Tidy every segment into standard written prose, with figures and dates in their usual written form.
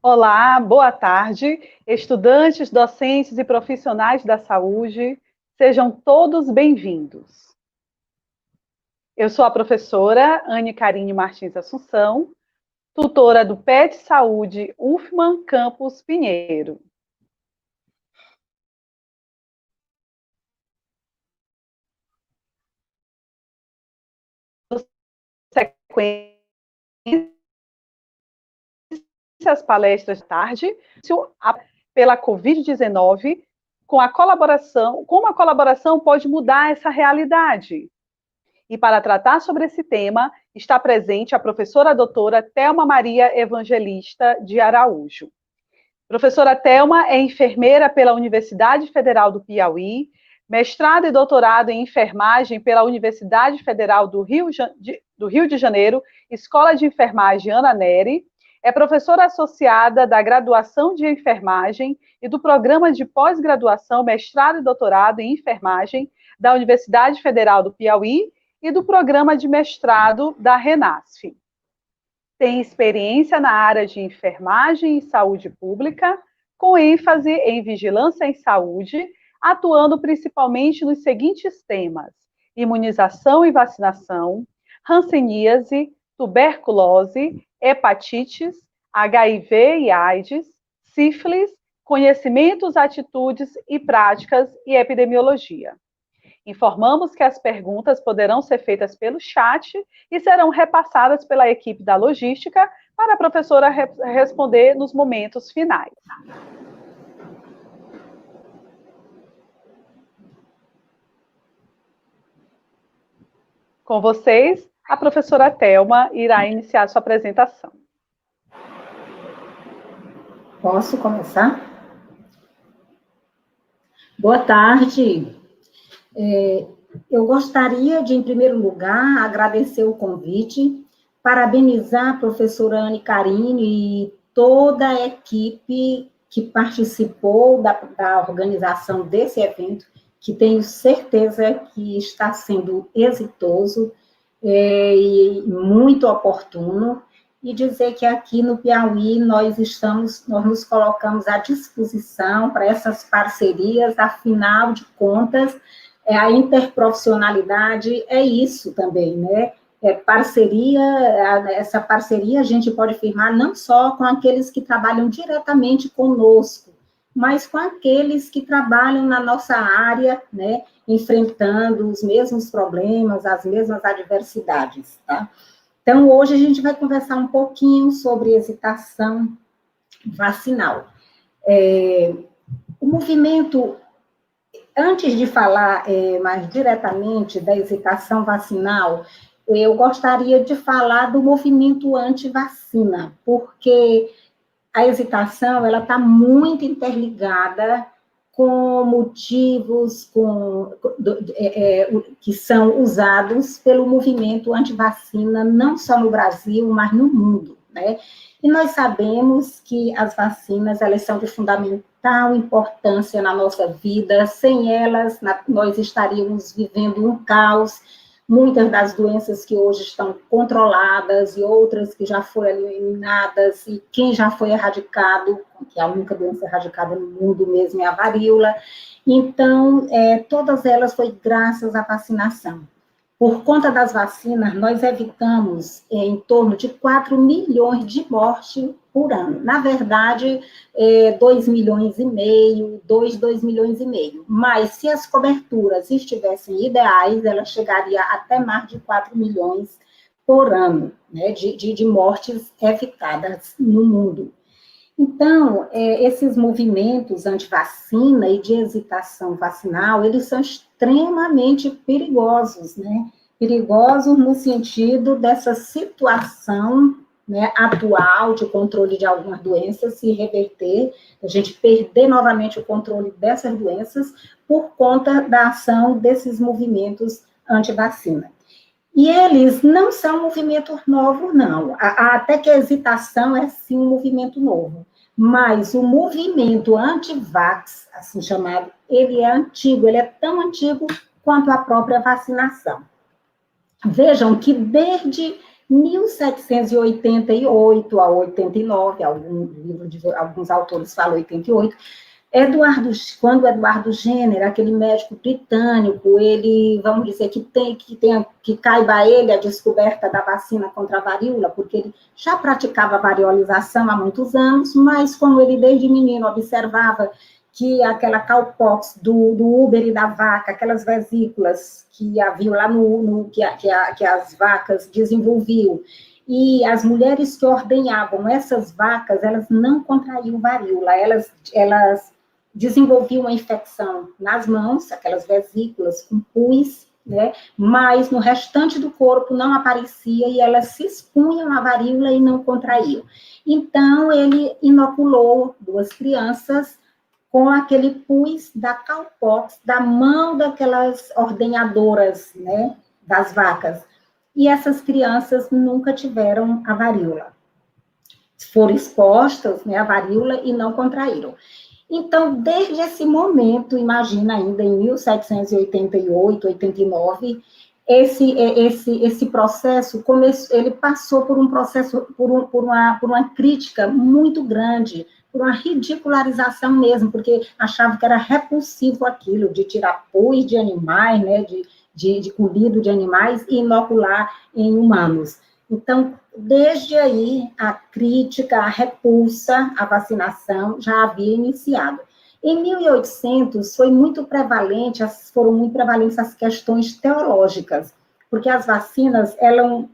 Olá, boa tarde, estudantes, docentes e profissionais da saúde, sejam todos bem-vindos. Eu sou a professora Anne Carine Martins Assunção, tutora do PET Saúde UFMA Campus Pinheiro. Sequência as palestras de tarde pela Covid-19, como a colaboração pode mudar essa realidade. E para tratar sobre esse tema, está presente a professora doutora Thelma Maria Evangelista de Araújo. Professora Thelma é enfermeira pela Universidade Federal do Piauí, mestrado e doutorado em enfermagem pela Universidade Federal do Rio de Janeiro, Escola de Enfermagem Ana Nery, é professora associada da graduação de enfermagem e do programa de pós-graduação, mestrado e doutorado em enfermagem da Universidade Federal do Piauí e do programa de mestrado da Renasf. Tem experiência na área de enfermagem e saúde pública, com ênfase em vigilância em saúde, atuando principalmente nos seguintes temas: imunização e vacinação, hanseníase, tuberculose, hepatites, HIV e AIDS, sífilis, conhecimentos, atitudes e práticas e epidemiologia. Informamos que as perguntas poderão ser feitas pelo chat e serão repassadas pela equipe da logística para a professora responder nos momentos finais. Com vocês, a professora Thelma irá iniciar sua apresentação. Posso começar? Boa tarde. Eu gostaria de, em primeiro lugar, agradecer o convite, parabenizar a professora Anne Carine e toda a equipe que participou da organização desse evento, que tenho certeza que está sendo exitoso e muito oportuno, e dizer que aqui no Piauí nós nos colocamos à disposição para essas parcerias, afinal de contas, a interprofissionalidade é isso também, né? Essa parceria a gente pode firmar não só com aqueles que trabalham diretamente conosco, mas com aqueles que trabalham na nossa área, né? Enfrentando os mesmos problemas, as mesmas adversidades, tá? Então, hoje a gente vai conversar um pouquinho sobre hesitação vacinal. O movimento, antes de falar mais diretamente da hesitação vacinal, eu gostaria de falar do movimento anti-vacina, porque a hesitação ela está muito interligada com motivos que são usados pelo movimento anti-vacina, não só no Brasil, mas no mundo, né? E nós sabemos que as vacinas, elas são de fundamental importância na nossa vida, sem elas, nós estaríamos vivendo um caos. Muitas das doenças que hoje estão controladas e outras que já foram eliminadas, e quem já foi erradicado, que a única doença erradicada no mundo mesmo é a varíola. Então, todas elas foi graças à vacinação. Por conta das vacinas, nós evitamos em torno de 4 milhões de mortes por ano. Na verdade, 2 milhões e meio, 2 milhões e meio. Mas, se as coberturas estivessem ideais, ela chegaria até mais de 4 milhões por ano, né, de mortes evitadas no mundo. Então, esses movimentos anti-vacina e de hesitação vacinal, eles são extremamente perigosos, né? Perigosos no sentido dessa situação, né, atual de controle de algumas doenças se reverter, a gente perder novamente o controle dessas doenças por conta da ação desses movimentos anti-vacina. E eles não são movimentos novos, não. Até que a hesitação é, sim, um movimento novo. Mas o movimento anti-vax, assim chamado, ele é antigo, ele é tão antigo quanto a própria vacinação. Vejam que desde 1788 a 89, alguns autores falam 88, quando Eduardo Jenner, aquele médico britânico, ele, vamos dizer, que caiba a ele a descoberta da vacina contra a varíola, porque ele já praticava a variolização há muitos anos, mas como ele desde menino observava que aquela cowpox do úbere da vaca, aquelas vesículas que havia lá que as vacas desenvolviam, e as mulheres que ordenhavam essas vacas, elas não contraíam varíola, elas desenvolviam uma infecção nas mãos, aquelas vesículas com pus, né? Mas no restante do corpo não aparecia e elas se expunham à varíola e não contraíam. Então, ele inoculou 2 crianças com aquele pus da cowpox, da mão daquelas ordenhadoras, né, das vacas. E essas crianças nunca tiveram a varíola. Foram expostas, né, à varíola e não contraíram. Então, desde esse momento, imagina ainda em 1788, 89, esse processo, ele passou por um processo, por uma crítica muito grande, por uma ridicularização mesmo, porque achava que era repulsivo aquilo, de tirar pus de animais, né, de colhido de animais e inocular em humanos. Então, desde aí, a crítica, a repulsa à vacinação já havia iniciado. Em 1800, foram muito prevalentes as questões teológicas, porque as vacinas,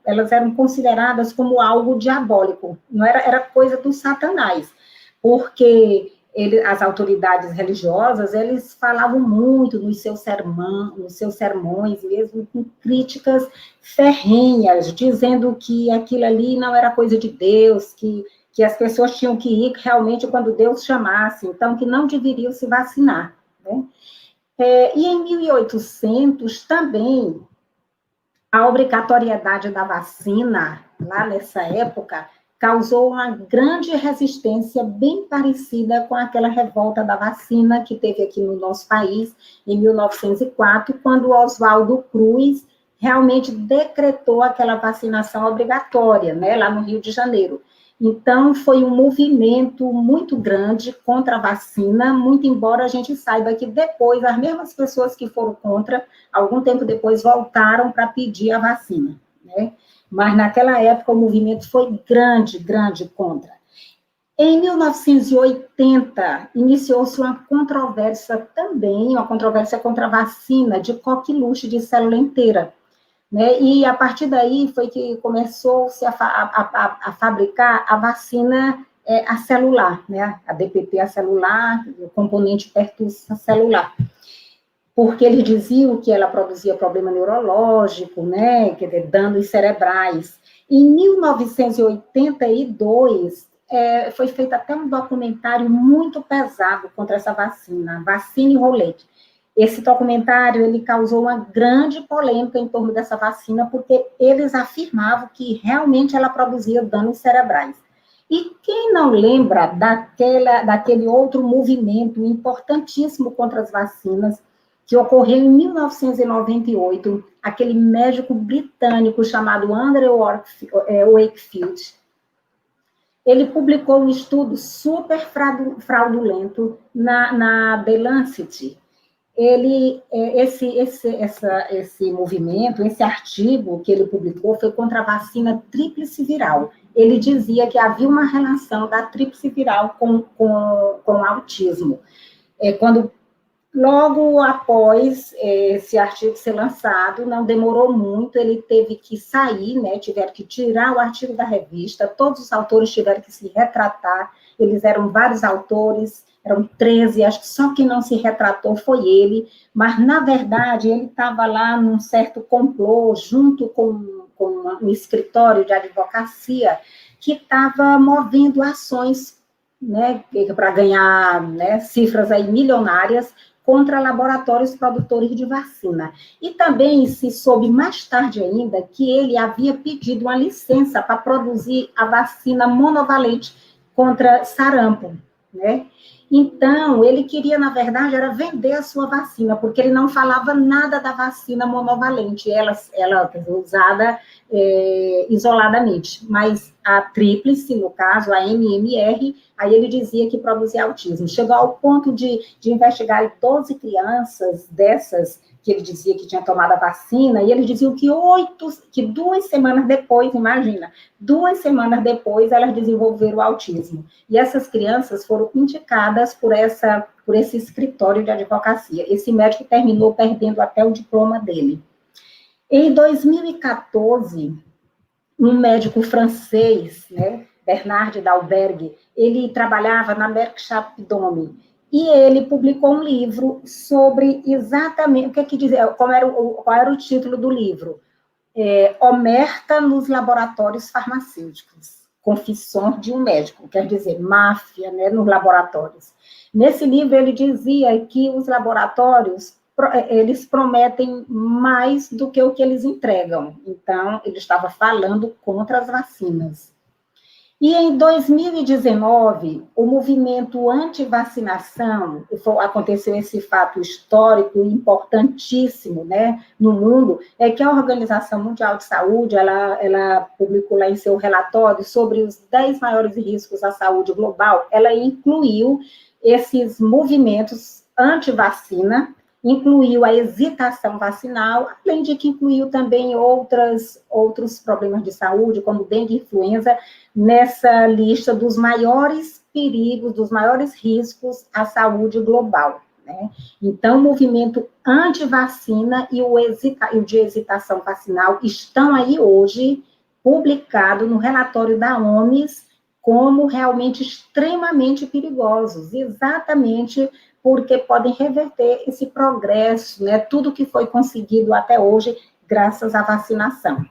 elas eram consideradas como algo diabólico, não era coisa do Satanás, porque as autoridades religiosas, eles falavam muito nos seus sermões, mesmo com críticas ferrenhas, dizendo que aquilo ali não era coisa de Deus, que as pessoas tinham que ir realmente quando Deus chamasse, então que não deveriam se vacinar, né? E em 1800 também, a obrigatoriedade da vacina, lá nessa época, causou uma grande resistência, bem parecida com aquela revolta da vacina que teve aqui no nosso país, em 1904, quando Oswaldo Cruz realmente decretou aquela vacinação obrigatória, né, lá no Rio de Janeiro. Então, foi um movimento muito grande contra a vacina, muito embora a gente saiba que depois, as mesmas pessoas que foram contra, algum tempo depois, voltaram para pedir a vacina, né? Mas naquela época o movimento foi grande contra. Em 1980, iniciou-se uma controvérsia também, uma controvérsia contra a vacina de coqueluche de célula inteira, né? E a partir daí foi que começou-se a fabricar a vacina acelular, né? A DPT acelular, o componente pertussa celular, porque eles diziam que ela produzia problema neurológico, né, quer dizer, danos cerebrais. Em 1982, foi feito até um documentário muito pesado contra essa vacina, Vacine Roulette. Esse documentário, ele causou uma grande polêmica em torno dessa vacina, porque eles afirmavam que realmente ela produzia danos cerebrais. E quem não lembra daquele outro movimento importantíssimo contra as vacinas, que ocorreu em 1998, aquele médico britânico chamado Andrew Wakefield, ele publicou um estudo super fraudulento na The Lancet. Esse movimento, esse artigo que ele publicou foi contra a vacina tríplice viral. Ele dizia que havia uma relação da tríplice viral com o autismo. Logo após esse artigo ser lançado, não demorou muito, ele teve que sair, né, tiveram que tirar o artigo da revista, todos os autores tiveram que se retratar, eles eram vários autores, eram 13, acho que só quem não se retratou foi ele, mas, na verdade, ele estava lá num certo complô, junto com um escritório de advocacia, que estava movendo ações, né, para ganhar, né, cifras aí milionárias, contra laboratórios produtores de vacina. E também se soube mais tarde ainda que ele havia pedido uma licença para produzir a vacina monovalente contra sarampo, né? Então, ele queria, na verdade, era vender a sua vacina, porque ele não falava nada da vacina monovalente, ela usada isoladamente, mas a tríplice, no caso, a MMR, aí ele dizia que produzia autismo. Chegou ao ponto de investigar 12 crianças dessas, que ele dizia que tinha tomado a vacina, e eles diziam que 2 semanas depois, imagina, 2 semanas depois elas desenvolveram o autismo. E essas crianças foram indicadas por esse escritório de advocacia. Esse médico terminou perdendo até o diploma dele. Em 2014, um médico francês, né, Bernard Dalberg, ele trabalhava na Merck Sharp Dome, e ele publicou um livro sobre exatamente, o que dizia, qual era o título do livro? Omerta nos laboratórios farmacêuticos, Confissões de um Médico, quer dizer, máfia, né, nos laboratórios. Nesse livro ele dizia que os laboratórios eles prometem mais do que o que eles entregam. Então, ele estava falando contra as vacinas. E em 2019, o movimento anti-vacinação, aconteceu esse fato histórico importantíssimo, né, no mundo, é que a Organização Mundial de Saúde, ela publicou lá em seu relatório sobre os 10 maiores riscos à saúde global, ela incluiu esses movimentos anti-vacina, incluiu a hesitação vacinal, além de que incluiu também outros problemas de saúde, como dengue e influenza, nessa lista dos maiores perigos, dos maiores riscos à saúde global, né? Então, o movimento anti-vacina e o de hesitação vacinal estão aí hoje publicados no relatório da OMS como realmente extremamente perigosos, exatamente porque podem reverter esse progresso, né, tudo que foi conseguido até hoje, graças à vacinação.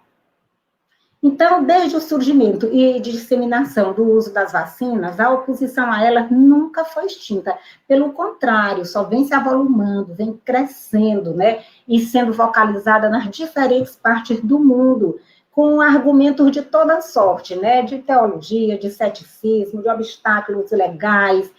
Então, desde o surgimento e disseminação do uso das vacinas, a oposição a elas nunca foi extinta. Pelo contrário, só vem se avolumando, vem crescendo, né, e sendo vocalizada nas diferentes partes do mundo, com argumentos de toda sorte, né, de teologia, de ceticismo, de obstáculos legais,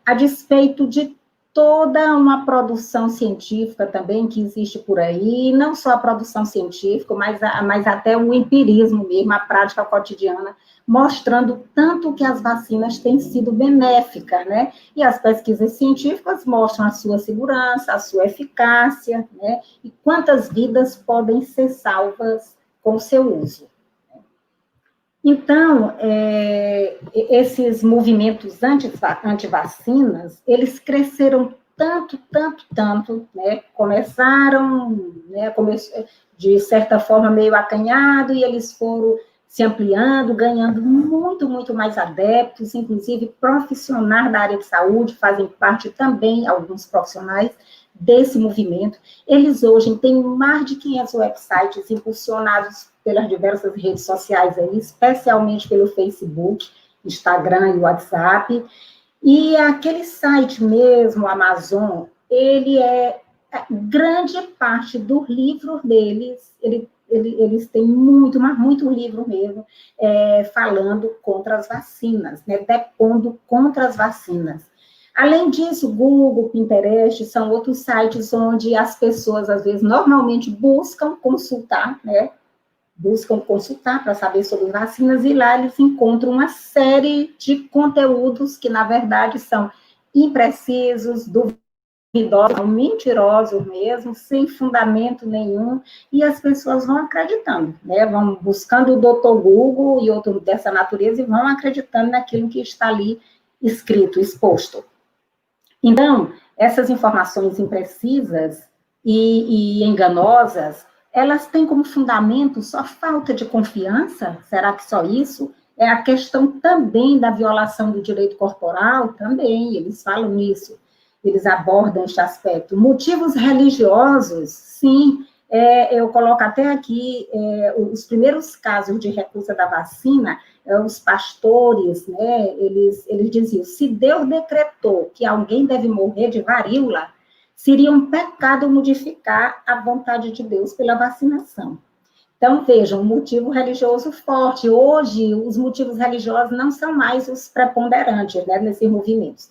a despeito de toda uma produção científica também que existe por aí, não só a produção científica, mas até o empirismo mesmo, a prática cotidiana, mostrando tanto que as vacinas têm sido benéficas, né? E as pesquisas científicas mostram a sua segurança, a sua eficácia, né? E quantas vidas podem ser salvas com o seu uso. Então, esses movimentos anti-vacinas, eles cresceram tanto, né? Começaram, né, de certa forma, meio acanhado, e eles foram se ampliando, ganhando muito mais adeptos, inclusive profissionais da área de saúde, fazem parte também, alguns profissionais, desse movimento. Eles hoje têm mais de 500 websites impulsionados pelas diversas redes sociais aí, especialmente pelo Facebook, Instagram e WhatsApp. E aquele site mesmo, Amazon, grande parte dos livros deles, eles têm muito livro mesmo, falando contra as vacinas, né, depondo contra as vacinas. Além disso, Google, Pinterest, são outros sites onde as pessoas, às vezes, normalmente buscam consultar, né? Buscam consultar para saber sobre vacinas, e lá eles encontram uma série de conteúdos que, na verdade, são imprecisos, duvidosos, mentirosos mesmo, sem fundamento nenhum, e as pessoas vão acreditando, né? Vão buscando o Dr. Google e outro dessa natureza e vão acreditando naquilo que está ali escrito, exposto. Então, essas informações imprecisas e enganosas, elas têm como fundamento só falta de confiança? Será que só isso? É a questão também da violação do direito corporal? Também, eles falam nisso, eles abordam este aspecto. Motivos religiosos, sim, eu coloco até aqui os primeiros casos de recusa da vacina, os pastores, né, eles diziam, se Deus decretou que alguém deve morrer de varíola, seria um pecado modificar a vontade de Deus pela vacinação. Então, vejam, um motivo religioso forte. Hoje, os motivos religiosos não são mais os preponderantes, né, nesses movimentos.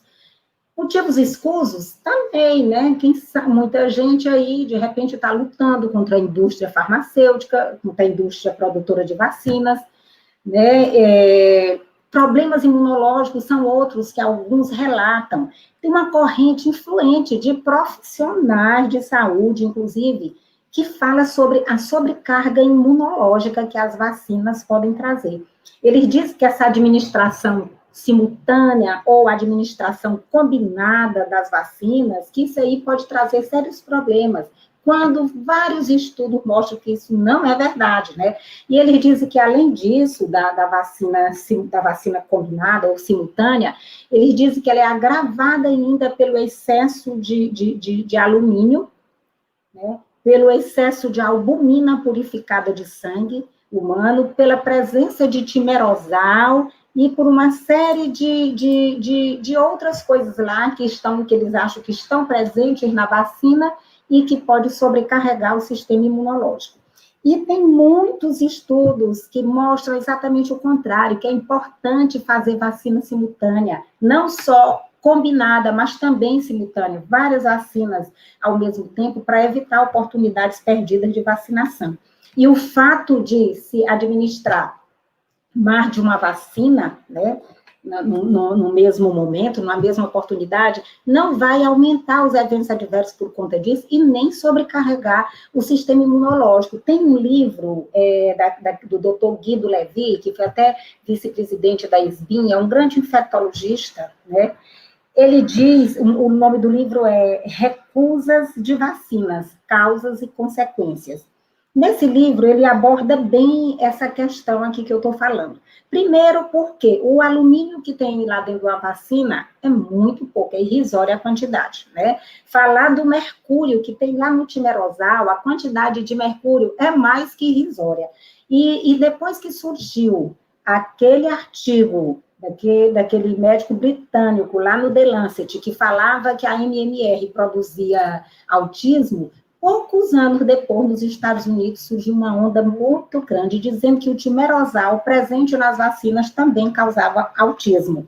Motivos escusos? Também, né? Quem sabe, muita gente aí, de repente, está lutando contra a indústria farmacêutica, contra a indústria produtora de vacinas, né? Problemas imunológicos são outros que alguns relatam. Tem uma corrente influente de profissionais de saúde, inclusive, que fala sobre a sobrecarga imunológica que as vacinas podem trazer. Eles dizem que essa administração simultânea ou administração combinada das vacinas, que isso aí pode trazer sérios problemas, quando vários estudos mostram que isso não é verdade, né? E eles dizem que, além disso, da vacina combinada ou simultânea, eles dizem que ela é agravada ainda pelo excesso de alumínio, né? Pelo excesso de albumina purificada de sangue humano, pela presença de timerosal e por uma série de outras coisas lá que eles acham que estão presentes na vacina e que pode sobrecarregar o sistema imunológico. E tem muitos estudos que mostram exatamente o contrário, que é importante fazer vacina simultânea, não só combinada, mas também simultânea, várias vacinas ao mesmo tempo, para evitar oportunidades perdidas de vacinação. E o fato de se administrar mais de uma vacina, né, no mesmo momento, na mesma oportunidade, não vai aumentar os eventos adversos por conta disso e nem sobrecarregar o sistema imunológico. Tem um livro do Dr. Guido Levi, que foi até vice-presidente da SBIM, é um grande infectologista, né? Ele diz, o nome do livro é Recusas de Vacinas, Causas e Consequências. Nesse livro, ele aborda bem essa questão aqui que eu estou falando. Primeiro, porque o alumínio que tem lá dentro da vacina é muito pouco, é irrisória a quantidade, né? Falar do mercúrio que tem lá no timerosal, a quantidade de mercúrio é mais que irrisória. E depois que surgiu aquele artigo daquele médico britânico lá no The Lancet, que falava que a MMR produzia autismo, poucos anos depois, nos Estados Unidos, surgiu uma onda muito grande, dizendo que o timerosal presente nas vacinas também causava autismo.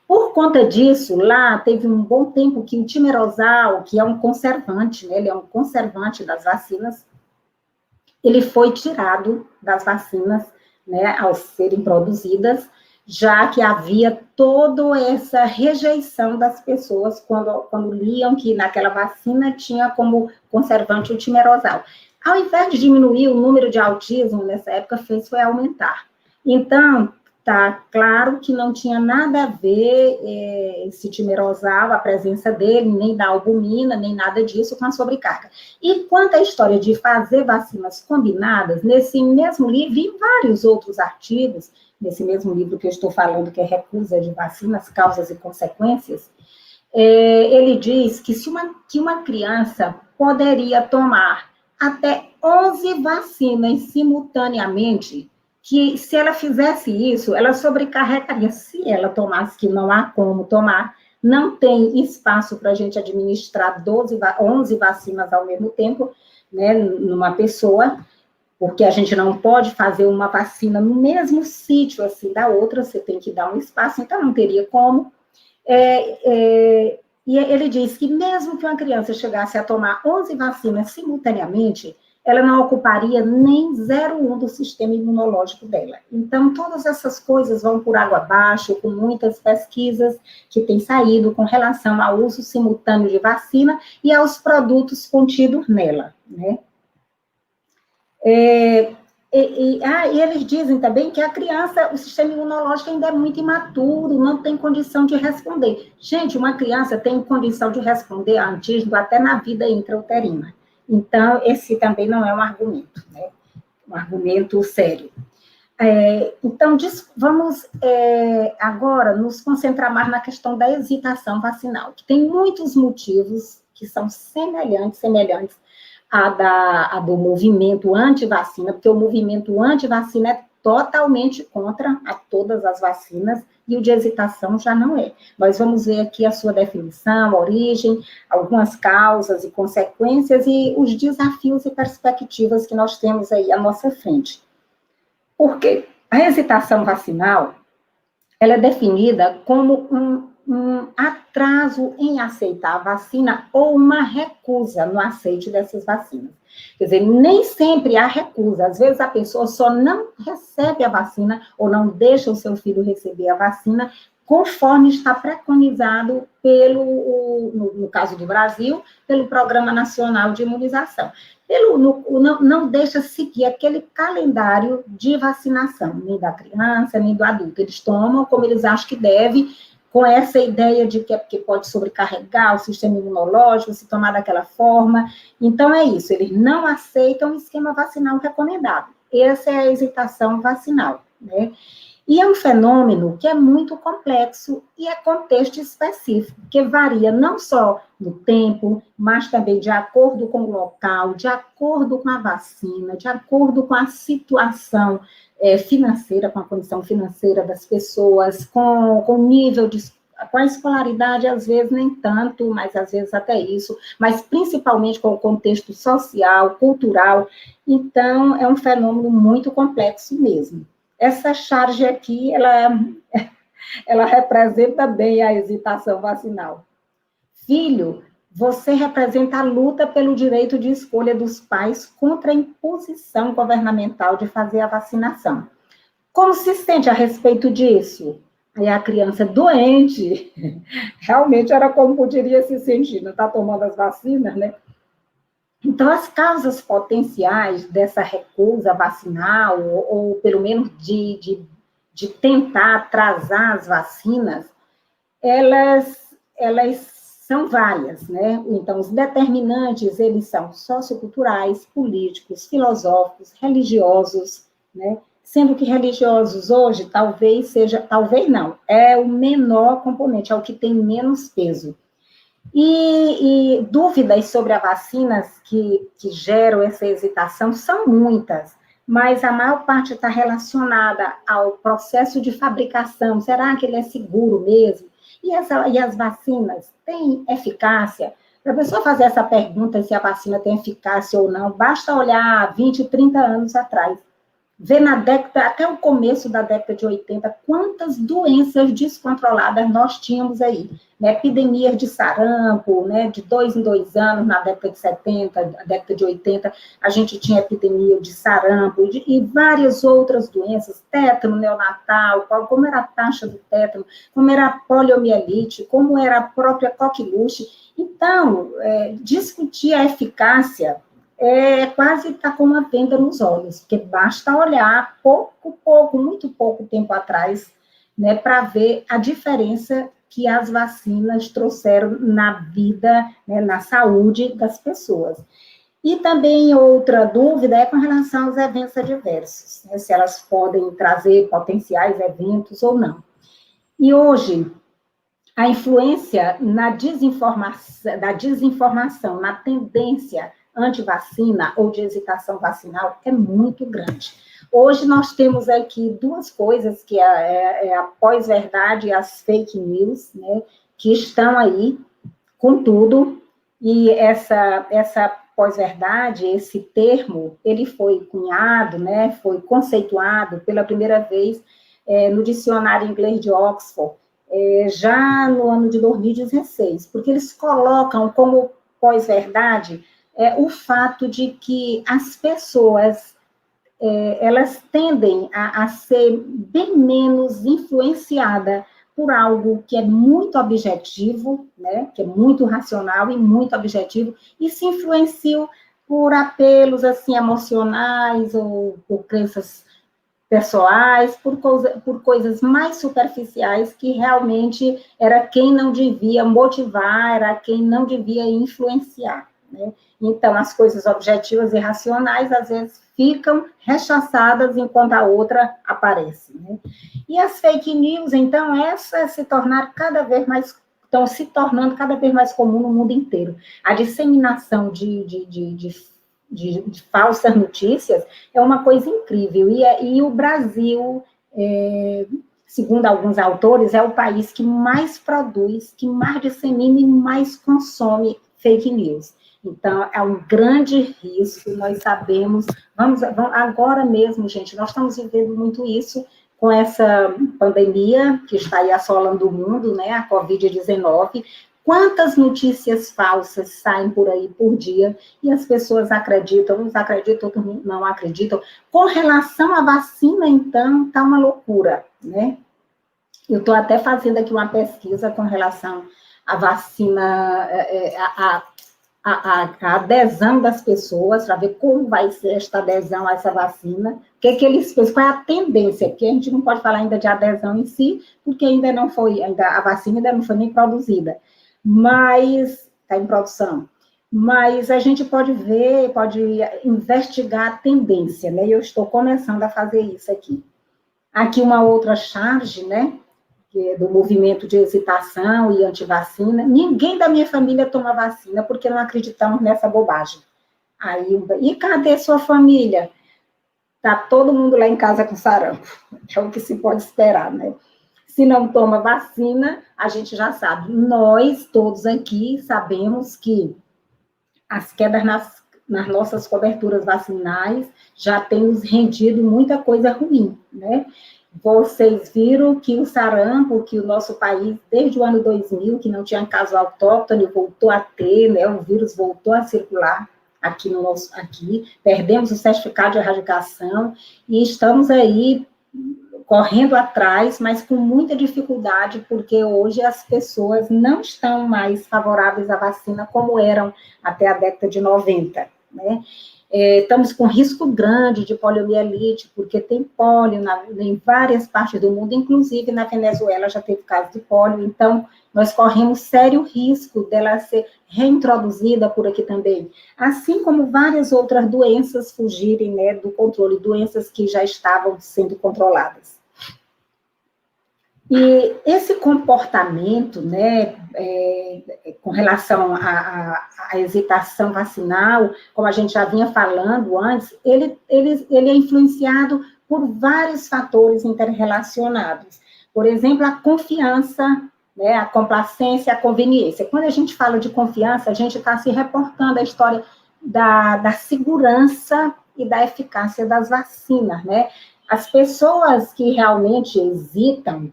Por conta disso, lá teve um bom tempo que o timerosal, que é um conservante, né, ele é um conservante das vacinas, ele foi tirado das vacinas, né, ao serem produzidas, já que havia toda essa rejeição das pessoas quando liam que naquela vacina tinha como conservante o timerosal. Ao invés de diminuir o número de autismo nessa época, foi aumentar. Então, tá claro que não tinha nada a ver esse timerosal, a presença dele, nem da albumina, nem nada disso com a sobrecarga. E quanto à história de fazer vacinas combinadas, nesse mesmo livro e vários outros artigos, nesse mesmo livro que eu estou falando, que é Recusa de Vacinas, Causas e Consequências, ele diz que uma criança poderia tomar até 11 vacinas simultaneamente, que se ela fizesse isso, ela sobrecarregaria. Se ela tomasse, que não há como tomar, não tem espaço para a gente administrar 11 vacinas ao mesmo tempo, né, numa pessoa, porque a gente não pode fazer uma vacina no mesmo sítio assim da outra, você tem que dar um espaço, então não teria como. E ele diz que mesmo que uma criança chegasse a tomar 11 vacinas simultaneamente, ela não ocuparia nem 0,1 do sistema imunológico dela. Então, todas essas coisas vão por água abaixo, com muitas pesquisas que têm saído com relação ao uso simultâneo de vacina e aos produtos contidos nela, né? E eles dizem também que a criança, o sistema imunológico ainda é muito imaturo, não tem condição de responder. Gente, uma criança tem condição de responder a antígeno até na vida intrauterina. Então, esse também não é um argumento, né? Um argumento sério. Então, vamos agora nos concentrar mais na questão da hesitação vacinal, que tem muitos motivos que são semelhantes a do movimento anti-vacina, porque o movimento anti-vacina é totalmente contra a todas as vacinas, e o de hesitação já não é. Nós vamos ver aqui a sua definição, a origem, algumas causas e consequências, e os desafios e perspectivas que nós temos aí à nossa frente. Por quê? A hesitação vacinal, ela é definida como um atraso em aceitar a vacina ou uma recusa no aceite dessas vacinas. Quer dizer, nem sempre há recusa. Às vezes a pessoa só não recebe a vacina ou não deixa o seu filho receber a vacina conforme está preconizado no caso do Brasil, pelo Programa Nacional de Imunização. Não deixa seguir aquele calendário de vacinação, nem da criança, nem do adulto. Eles tomam como eles acham que deve, com essa ideia de que é porque pode sobrecarregar o sistema imunológico, se tomar daquela forma. Então, é isso, eles não aceitam o esquema vacinal recomendado. Essa é a hesitação vacinal, né? E é um fenômeno que é muito complexo e é contexto específico, que varia não só no tempo, mas também de acordo com o local, de acordo com a vacina, de acordo com a situação financeira, com a condição financeira das pessoas, com o nível com a escolaridade, às vezes nem tanto, mas às vezes até isso, mas principalmente com o contexto social, cultural. Então, é um fenômeno muito complexo mesmo. Essa charge aqui, ela representa bem a hesitação vacinal. Filho, você representa a luta pelo direito de escolha dos pais contra a imposição governamental de fazer a vacinação. Como se sente a respeito disso? Aí a criança doente, realmente era como poderia se sentir, não está tomando as vacinas, né? Então, as causas potenciais dessa recusa vacinal, ou pelo menos de tentar atrasar as vacinas, elas são várias, né? Então, os determinantes, eles são socioculturais, políticos, filosóficos, religiosos, né? Sendo que religiosos hoje, talvez não, é o menor componente, é o que tem menos peso. E dúvidas sobre as vacinas que geram essa hesitação são muitas, mas a maior parte está relacionada ao processo de fabricação. Será que ele é seguro mesmo? E as vacinas têm eficácia? Para a pessoa fazer essa pergunta se a vacina tem eficácia ou não, basta olhar 20, 30 anos atrás. Ver até o começo da década de 80, quantas doenças descontroladas nós tínhamos aí. Né? Epidemias de sarampo, né? De 2 em 2 anos, na década de 70, na década de 80, a gente tinha epidemia de sarampo e várias outras doenças, tétano neonatal, como era a taxa do tétano, como era a poliomielite, como era a própria coqueluche. Então, discutir a eficácia quase está com uma venda nos olhos, porque basta olhar muito pouco tempo atrás, né, para ver a diferença que as vacinas trouxeram na vida, né, na saúde das pessoas. E também outra dúvida é com relação aos eventos adversos, né, se elas podem trazer potenciais eventos ou não. E hoje, a influência da desinformação, na tendência antivacina ou de hesitação vacinal é muito grande. Hoje nós temos aqui duas coisas, que é a pós-verdade e as fake news, né, que estão aí com tudo, e essa pós-verdade, esse termo, ele foi cunhado, né, foi conceituado pela primeira vez no dicionário inglês de Oxford, já no ano de 2016, porque eles colocam como pós-verdade o fato de que as pessoas, elas tendem a ser bem menos influenciadas por algo que é muito objetivo, né, que é muito racional e muito objetivo, e se influenciam por apelos, assim, emocionais, ou por crenças pessoais, por coisas mais superficiais, que realmente era quem não devia motivar, era quem não devia influenciar, né? Então, as coisas objetivas e racionais, às vezes, ficam rechaçadas enquanto a outra aparece, né? E as fake news, então, essas estão se tornando cada vez mais comum no mundo inteiro. A disseminação de falsas notícias é uma coisa incrível. E o Brasil, segundo alguns autores, é o país que mais produz, que mais dissemina e mais consome fake news. Então, é um grande risco, nós sabemos, agora mesmo, gente, nós estamos vivendo muito isso com essa pandemia que está aí assolando o mundo, né, a Covid-19, quantas notícias falsas saem por aí por dia, e as pessoas acreditam, uns acreditam, outros não acreditam. Com relação à vacina, então, está uma loucura, né? Eu estou até fazendo aqui uma pesquisa com relação à vacina, a adesão das pessoas, para ver como vai ser esta adesão a essa vacina, o que eles pensam, qual é a tendência, porque a gente não pode falar ainda de adesão em si, porque ainda não foi, a vacina ainda não foi nem produzida, mas está em produção. Mas a gente pode ver, pode investigar a tendência, né? Eu estou começando a fazer isso aqui. Aqui uma outra charge, né? Que é do movimento de hesitação e antivacina. Ninguém da minha família toma vacina porque não acreditamos nessa bobagem. Aí, e cadê sua família? Tá todo mundo lá em casa com sarampo. É o que se pode esperar, né? Se não toma vacina, a gente já sabe. Nós, todos aqui, sabemos que as quedas nas nossas coberturas vacinais já têm nos rendido muita coisa ruim, né? Vocês viram que o sarampo, que o nosso país, desde o ano 2000, que não tinha caso autóctone, voltou a ter, né? O vírus voltou a circular aqui, perdemos o certificado de erradicação e estamos aí correndo atrás, mas com muita dificuldade, porque hoje as pessoas não estão mais favoráveis à vacina como eram até a década de 90, né? Estamos com risco grande de poliomielite, porque tem pólio em várias partes do mundo, inclusive na Venezuela já teve caso de pólio, então nós corremos sério risco dela ser reintroduzida por aqui também, assim como várias outras doenças fugirem, né, do controle, doenças que já estavam sendo controladas. E esse comportamento, né, com relação à hesitação vacinal, como a gente já vinha falando antes, ele é influenciado por vários fatores interrelacionados. Por exemplo, a confiança, né, a complacência, a conveniência. Quando a gente fala de confiança, a gente está se reportando a história da segurança e da eficácia das vacinas, né? As pessoas que realmente hesitam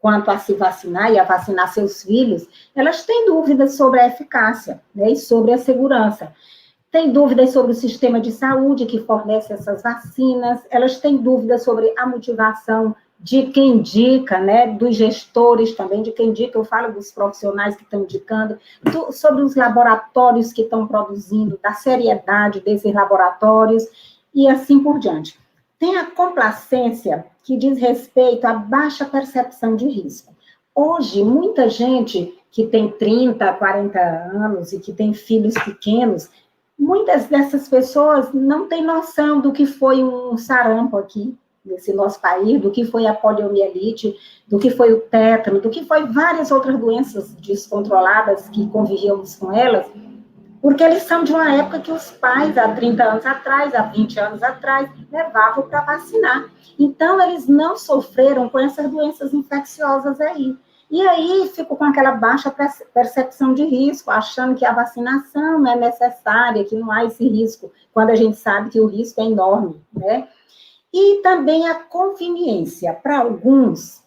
quanto a se vacinar e a vacinar seus filhos, elas têm dúvidas sobre a eficácia, né, e sobre a segurança. Têm dúvidas sobre o sistema de saúde que fornece essas vacinas, elas têm dúvidas sobre a motivação de quem indica, né, dos gestores também, de quem indica, eu falo dos profissionais que estão indicando, sobre os laboratórios que estão produzindo, da seriedade desses laboratórios, e assim por diante. Tem a complacência, que diz respeito à baixa percepção de risco. Hoje, muita gente que tem 30, 40 anos e que tem filhos pequenos, muitas dessas pessoas não têm noção do que foi um sarampo aqui, nesse nosso país, do que foi a poliomielite, do que foi o tétano, do que foi várias outras doenças descontroladas que convivíamos com elas, porque eles são de uma época que os pais, há 30 anos atrás, há 20 anos atrás, levavam para vacinar. Então, eles não sofreram com essas doenças infecciosas aí. E aí, ficam com aquela baixa percepção de risco, achando que a vacinação não é necessária, que não há esse risco, quando a gente sabe que o risco é enorme, né? E também a conveniência. Para alguns,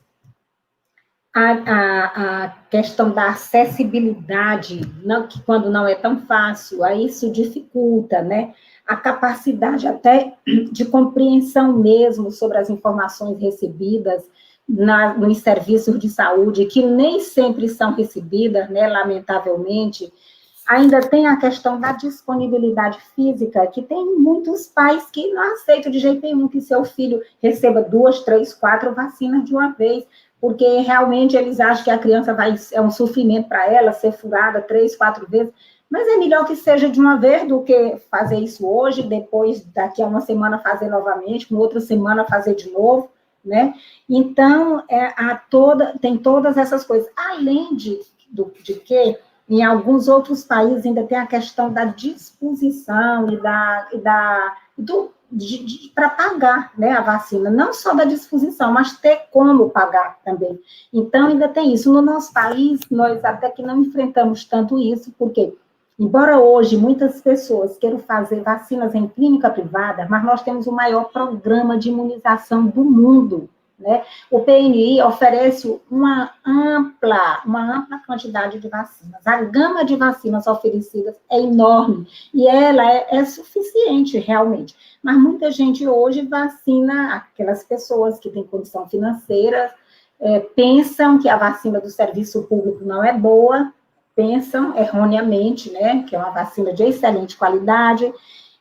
a questão da acessibilidade, não, que quando não é tão fácil, aí isso dificulta, né? A capacidade até de compreensão mesmo sobre as informações recebidas nos serviços de saúde, que nem sempre são recebidas, né, lamentavelmente. Ainda tem a questão da disponibilidade física, que tem muitos pais que não aceitam de jeito nenhum que seu filho receba 2, 3, 4 vacinas de uma vez, porque realmente eles acham que a criança é um sofrimento para ela ser furada 3, 4 vezes, mas é melhor que seja de uma vez do que fazer isso hoje, depois, daqui a uma semana, fazer novamente, na outra semana fazer de novo, né? Então, tem todas essas coisas. Além de que, em alguns outros países, ainda tem a questão da disposição para pagar, né, a vacina, não só da disposição, mas ter como pagar também. Então, ainda tem isso. No nosso país, nós até que não enfrentamos tanto isso, porque, embora hoje muitas pessoas queiram fazer vacinas em clínica privada, mas nós temos o maior programa de imunização do mundo, né? O PNI oferece uma ampla quantidade de vacinas. A gama de vacinas oferecidas é enorme e ela é suficiente, realmente. Mas muita gente hoje vacina aquelas pessoas que têm condição financeira, pensam que a vacina do serviço público não é boa, pensam erroneamente, né, que é uma vacina de excelente qualidade,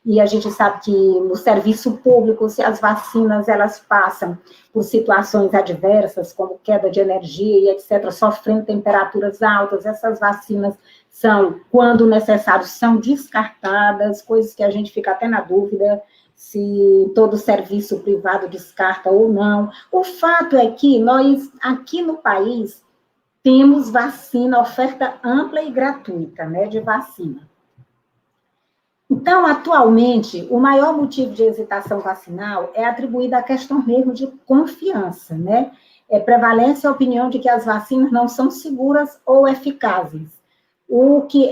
e a gente sabe que no serviço público, se as vacinas, elas passam por situações adversas, como queda de energia e etc., sofrendo temperaturas altas, essas vacinas são, quando necessário, são descartadas, coisas que a gente fica até na dúvida se todo serviço privado descarta ou não. O fato é que nós, aqui no país, temos vacina, oferta ampla e gratuita, né, de vacina. Então, atualmente, o maior motivo de hesitação vacinal é atribuído à questão mesmo de confiança, né? Prevalece a opinião de que as vacinas não são seguras ou eficazes. O que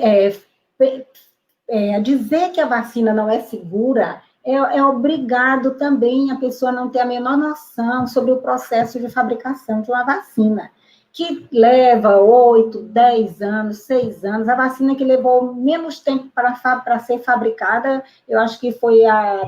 dizer que a vacina não é segura é obrigado também a pessoa não ter a menor noção sobre o processo de fabricação de uma vacina, que leva 8, 10 anos, 6 anos, a vacina que levou menos tempo para ser fabricada, eu acho que foi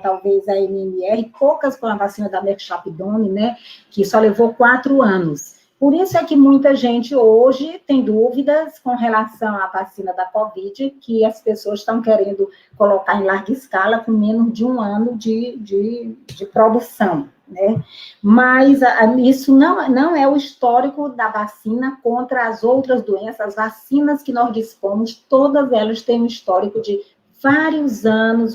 talvez a MMR, poucas com a vacina da Merck Sharp Dohme, né, que só levou 4 anos. Por isso é que muita gente hoje tem dúvidas com relação à vacina da Covid, que as pessoas estão querendo colocar em larga escala com menos de 1 ano de produção, né? Mas isso não é o histórico da vacina contra as outras doenças. As vacinas que nós dispomos, todas elas têm um histórico de vários anos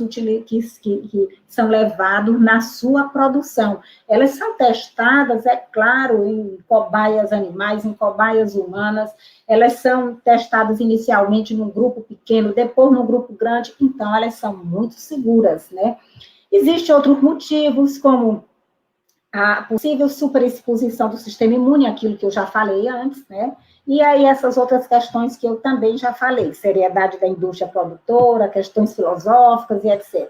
que são levados na sua produção. Elas são testadas, é claro, em cobaias animais, em cobaias humanas, elas são testadas inicialmente num grupo pequeno, depois num grupo grande, então elas são muito seguras, né? Existem outros motivos, como a possível superexposição do sistema imune, aquilo que eu já falei antes, né? E aí essas outras questões que eu também já falei, seriedade da indústria produtora, questões filosóficas e etc.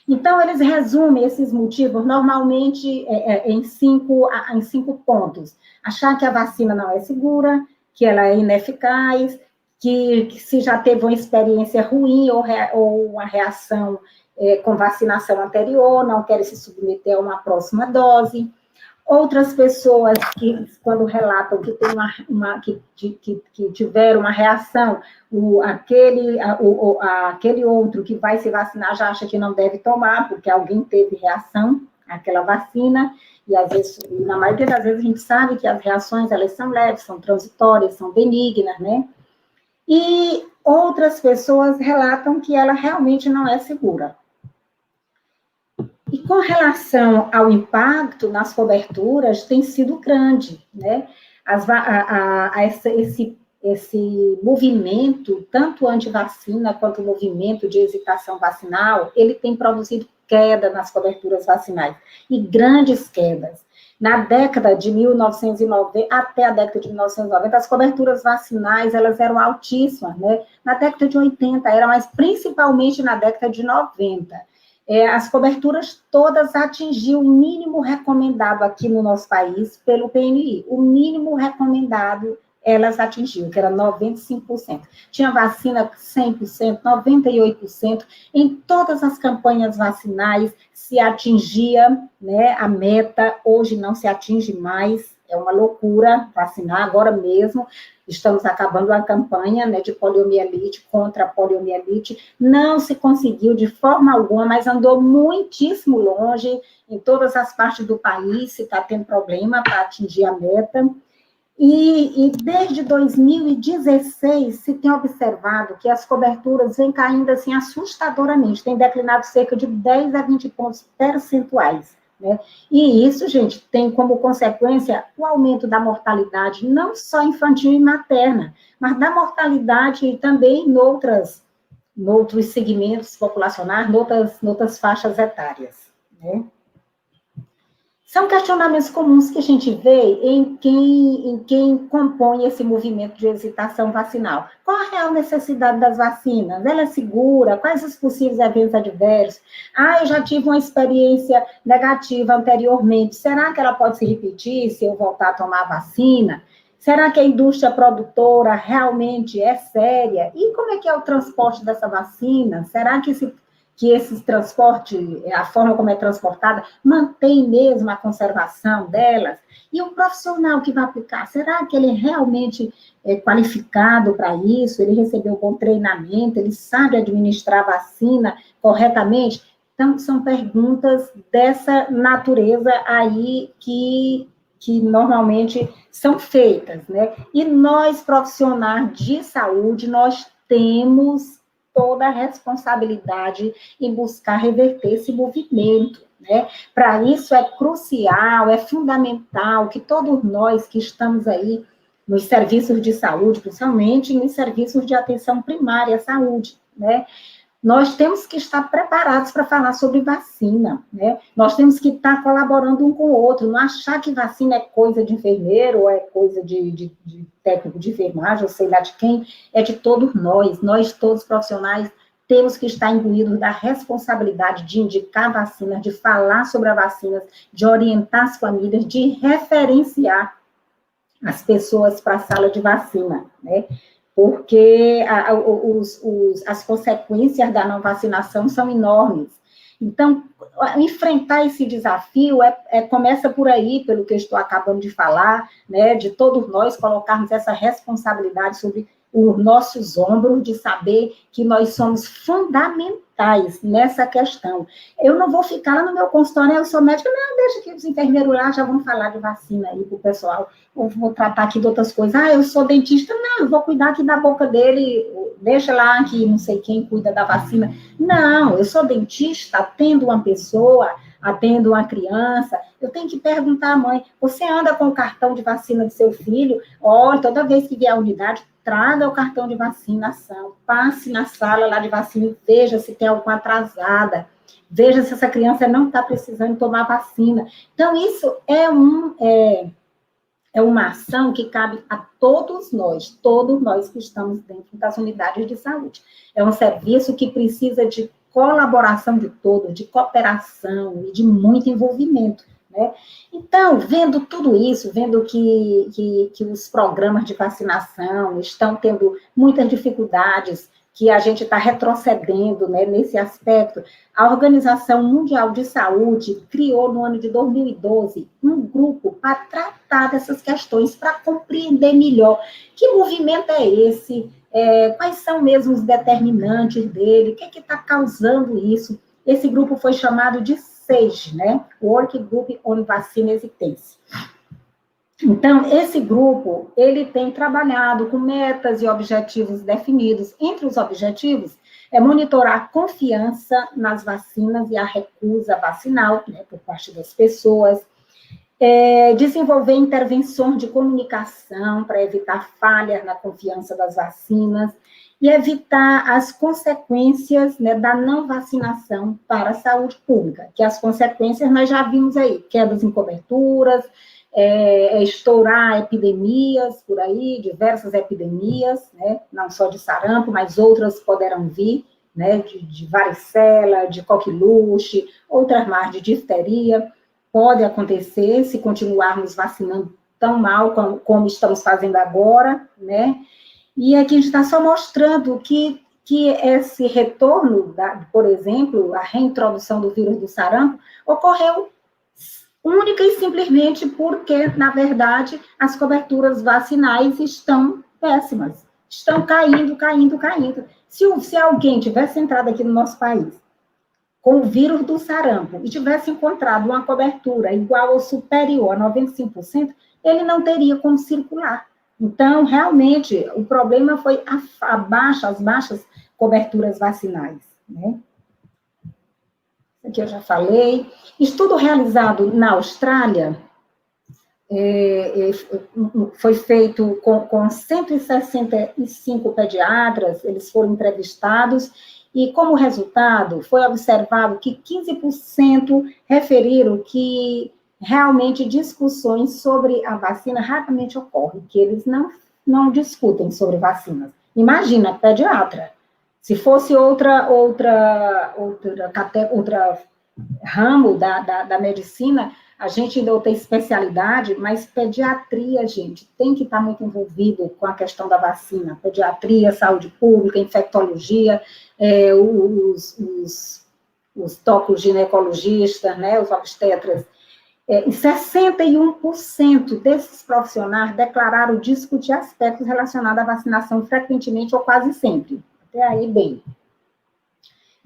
Então, eles resumem esses motivos normalmente em 5 pontos. Achar que a vacina não é segura, que ela é ineficaz, que se já teve uma experiência ruim ou uma reação com vacinação anterior, não querem se submeter a uma próxima dose. Outras pessoas que, quando relatam que tem que tiveram uma reação, aquele outro que vai se vacinar já acha que não deve tomar, porque alguém teve reação àquela vacina, e às vezes, na maioria das vezes, a gente sabe que as reações, elas são leves, são transitórias, são benignas, né? E outras pessoas relatam que ela realmente não é segura. E com relação ao impacto nas coberturas, tem sido grande, né? Esse movimento, tanto anti-vacina quanto o movimento de hesitação vacinal, ele tem produzido queda nas coberturas vacinais, e grandes quedas. Na década de 1990, até a década de 1990, as coberturas vacinais, elas eram altíssimas, né? Na década de 80, era, mas principalmente na década de 90. As coberturas todas atingiam o mínimo recomendado aqui no nosso país pelo PNI. O mínimo recomendado elas atingiam, que era 95%. Tinha vacina 100%, 98%. Em todas as campanhas vacinais se atingia, né, a meta. Hoje não se atinge mais. É uma loucura vacinar agora mesmo. Estamos acabando a campanha, né, de poliomielite, contra a poliomielite. Não se conseguiu de forma alguma, mas andou muitíssimo longe. Em todas as partes do país se está tendo problema para atingir a meta. E desde 2016 se tem observado que as coberturas vêm caindo assim assustadoramente, tem declinado cerca de 10 a 20 pontos percentuais. Né? E isso, gente, tem como consequência o aumento da mortalidade, não só infantil e materna, mas da mortalidade também em outros segmentos populacionais, noutras faixas etárias. Né? São questionamentos comuns que a gente vê em quem compõe esse movimento de hesitação vacinal. Qual a real necessidade das vacinas? Ela é segura? Quais os possíveis eventos adversos? Eu já tive uma experiência negativa anteriormente. Será que ela pode se repetir se eu voltar a tomar a vacina? Será que a indústria produtora realmente é séria? E como é que é o transporte dessa vacina? Será que esse transporte, a forma como é transportada, mantém mesmo a conservação delas? E o profissional que vai aplicar, será que ele realmente é qualificado para isso? Ele recebeu bom treinamento? Ele sabe administrar a vacina corretamente? Então, são perguntas dessa natureza aí que normalmente são feitas, né? E nós, profissionais de saúde, nós temos toda a responsabilidade em buscar reverter esse movimento, né? Para isso é crucial, é fundamental que todos nós que estamos aí nos serviços de saúde, principalmente nos serviços de atenção primária à saúde, né? Nós temos que estar preparados para falar sobre vacina, né? Nós temos que estar colaborando um com o outro, não achar que vacina é coisa de enfermeiro, ou é coisa de técnico de enfermagem, ou sei lá de quem, é de todos nós todos profissionais, temos que estar imbuídos da responsabilidade de indicar vacinas, de falar sobre as vacinas, de orientar as famílias, de referenciar as pessoas para a sala de vacina, né? Porque as consequências da não vacinação são enormes. Então, enfrentar esse desafio começa por aí, pelo que eu estou acabando de falar, né, de todos nós colocarmos essa responsabilidade sobre os nossos ombros, de saber que nós somos fundamentais nessa questão. Eu não vou ficar lá no meu consultório, eu sou médica, não, deixa que os enfermeiros lá já vão falar de vacina aí para o pessoal, ou vou tratar aqui de outras coisas. Eu sou dentista, não, eu vou cuidar aqui da boca dele, deixa lá que não sei quem cuida da vacina. Não, eu sou dentista, atendo uma pessoa, atendo uma criança, eu tenho que perguntar à mãe, você anda com o cartão de vacina do seu filho? Olha, toda vez que vier a unidade, traga o cartão de vacinação, passe na sala lá de vacina e veja se tem alguma atrasada, veja se essa criança não está precisando tomar vacina. Então, isso é uma ação que cabe a todos nós que estamos dentro das unidades de saúde. É um serviço que precisa de colaboração de todos, de cooperação e de muito envolvimento, né? Então, vendo tudo isso, vendo que os programas de vacinação estão tendo muitas dificuldades, que a gente está retrocedendo, né, nesse aspecto, a Organização Mundial de Saúde criou no ano de 2012 um grupo para tratar dessas questões, para compreender melhor que movimento é esse, quais são mesmo os determinantes dele, o que está causando isso. Esse grupo foi chamado de SAGE, né? Work Group on Vaccine Hesitancy. Então, esse grupo, ele tem trabalhado com metas e objetivos definidos. Entre os objetivos, é monitorar a confiança nas vacinas e a recusa vacinal, né, por parte das pessoas, desenvolver intervenções de comunicação para evitar falhas na confiança das vacinas e evitar as consequências, né, da não vacinação para a saúde pública, que as consequências nós já vimos aí, quedas em coberturas, estourar epidemias por aí, diversas epidemias, né, não só de sarampo, mas outras poderão vir, né, de varicela, de coqueluche, outras mais de difteria, pode acontecer se continuarmos vacinando tão mal como estamos fazendo agora, né, e aqui a gente está só mostrando que esse retorno, por exemplo, a reintrodução do vírus do sarampo, ocorreu única e simplesmente porque, na verdade, as coberturas vacinais estão péssimas, estão caindo. Se alguém tivesse entrado aqui no nosso país com o vírus do sarampo e tivesse encontrado uma cobertura igual ou superior a 95%, ele não teria como circular. Então, realmente, o problema foi as baixas coberturas vacinais, né? Aqui eu já falei. Estudo realizado na Austrália foi feito com 165 pediatras, eles foram entrevistados, e como resultado, foi observado que 15% referiram que realmente discussões sobre a vacina raramente ocorrem, que eles não discutem sobre vacinas. Imagina, pediatra. Se fosse outra ramo da medicina, a gente ainda tem especialidade, mas pediatria, gente, tem que estar muito envolvido com a questão da vacina. Pediatria, saúde pública, infectologia, os ginecologistas, né, os obstetras. E 61% desses profissionais declararam discutir aspectos relacionados à vacinação frequentemente ou quase sempre. Até aí, bem.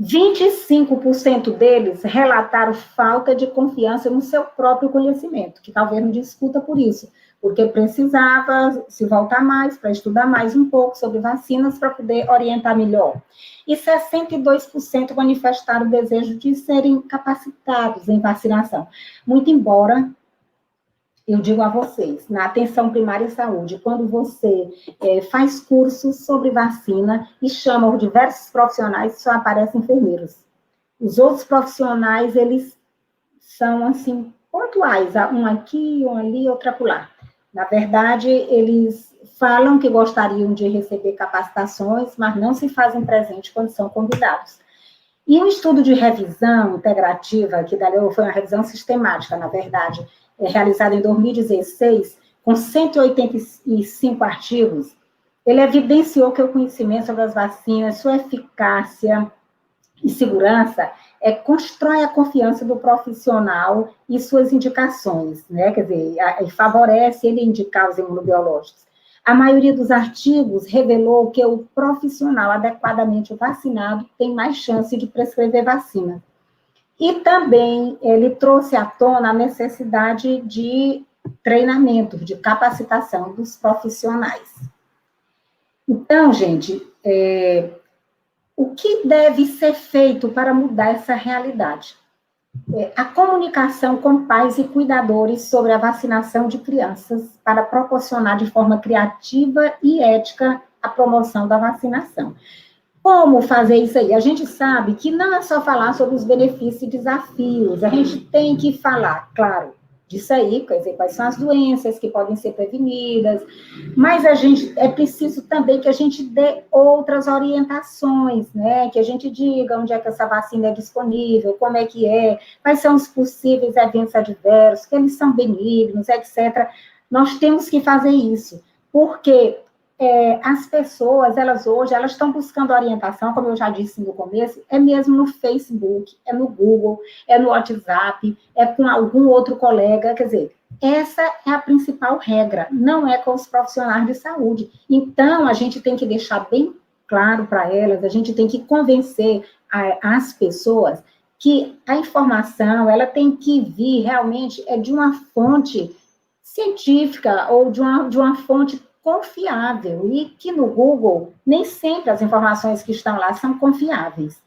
25% deles relataram falta de confiança no seu próprio conhecimento, que talvez não discuta por isso, porque precisava se voltar mais para estudar mais um pouco sobre vacinas para poder orientar melhor. E 62% manifestaram o desejo de serem capacitados em vacinação. Muito embora, eu digo a vocês, na atenção primária à saúde, quando você faz cursos sobre vacina e chama diversos profissionais, só aparecem enfermeiros. Os outros profissionais, eles são, assim, pontuais, um aqui, um ali, outro acolá. Na verdade, eles falam que gostariam de receber capacitações, mas não se fazem presente quando são convidados. E um estudo de revisão integrativa, que foi uma revisão sistemática, na verdade, realizado em 2016, com 185 artigos, ele evidenciou que o conhecimento sobre as vacinas, sua eficácia e segurança, constrói a confiança do profissional e suas indicações, né? Quer dizer, favorece ele indicar os imunobiológicos. A maioria dos artigos revelou que o profissional adequadamente vacinado tem mais chance de prescrever vacina. E também ele trouxe à tona a necessidade de treinamento, de capacitação dos profissionais. Então, gente, o que deve ser feito para mudar essa realidade? A comunicação com pais e cuidadores sobre a vacinação de crianças para proporcionar de forma criativa e ética a promoção da vacinação. Como fazer isso aí? A gente sabe que não é só falar sobre os benefícios e desafios, a gente tem que falar, claro, disso aí, quer dizer, quais são as doenças que podem ser prevenidas, mas é preciso também que a gente dê outras orientações, né? Que a gente diga onde é que essa vacina é disponível, como é que quais são os possíveis eventos adversos, que eles são benignos, etc. Nós temos que fazer isso, porque as pessoas, hoje, elas estão buscando orientação, como eu já disse no começo, mesmo no Facebook, no Google, no WhatsApp, com algum outro colega, quer dizer, essa é a principal regra, não é com os profissionais de saúde. Então, a gente tem que deixar bem claro para elas, a gente tem que convencer as pessoas que a informação, ela tem que vir realmente de uma fonte científica ou de uma fonte confiável, e que no Google, nem sempre as informações que estão lá são confiáveis.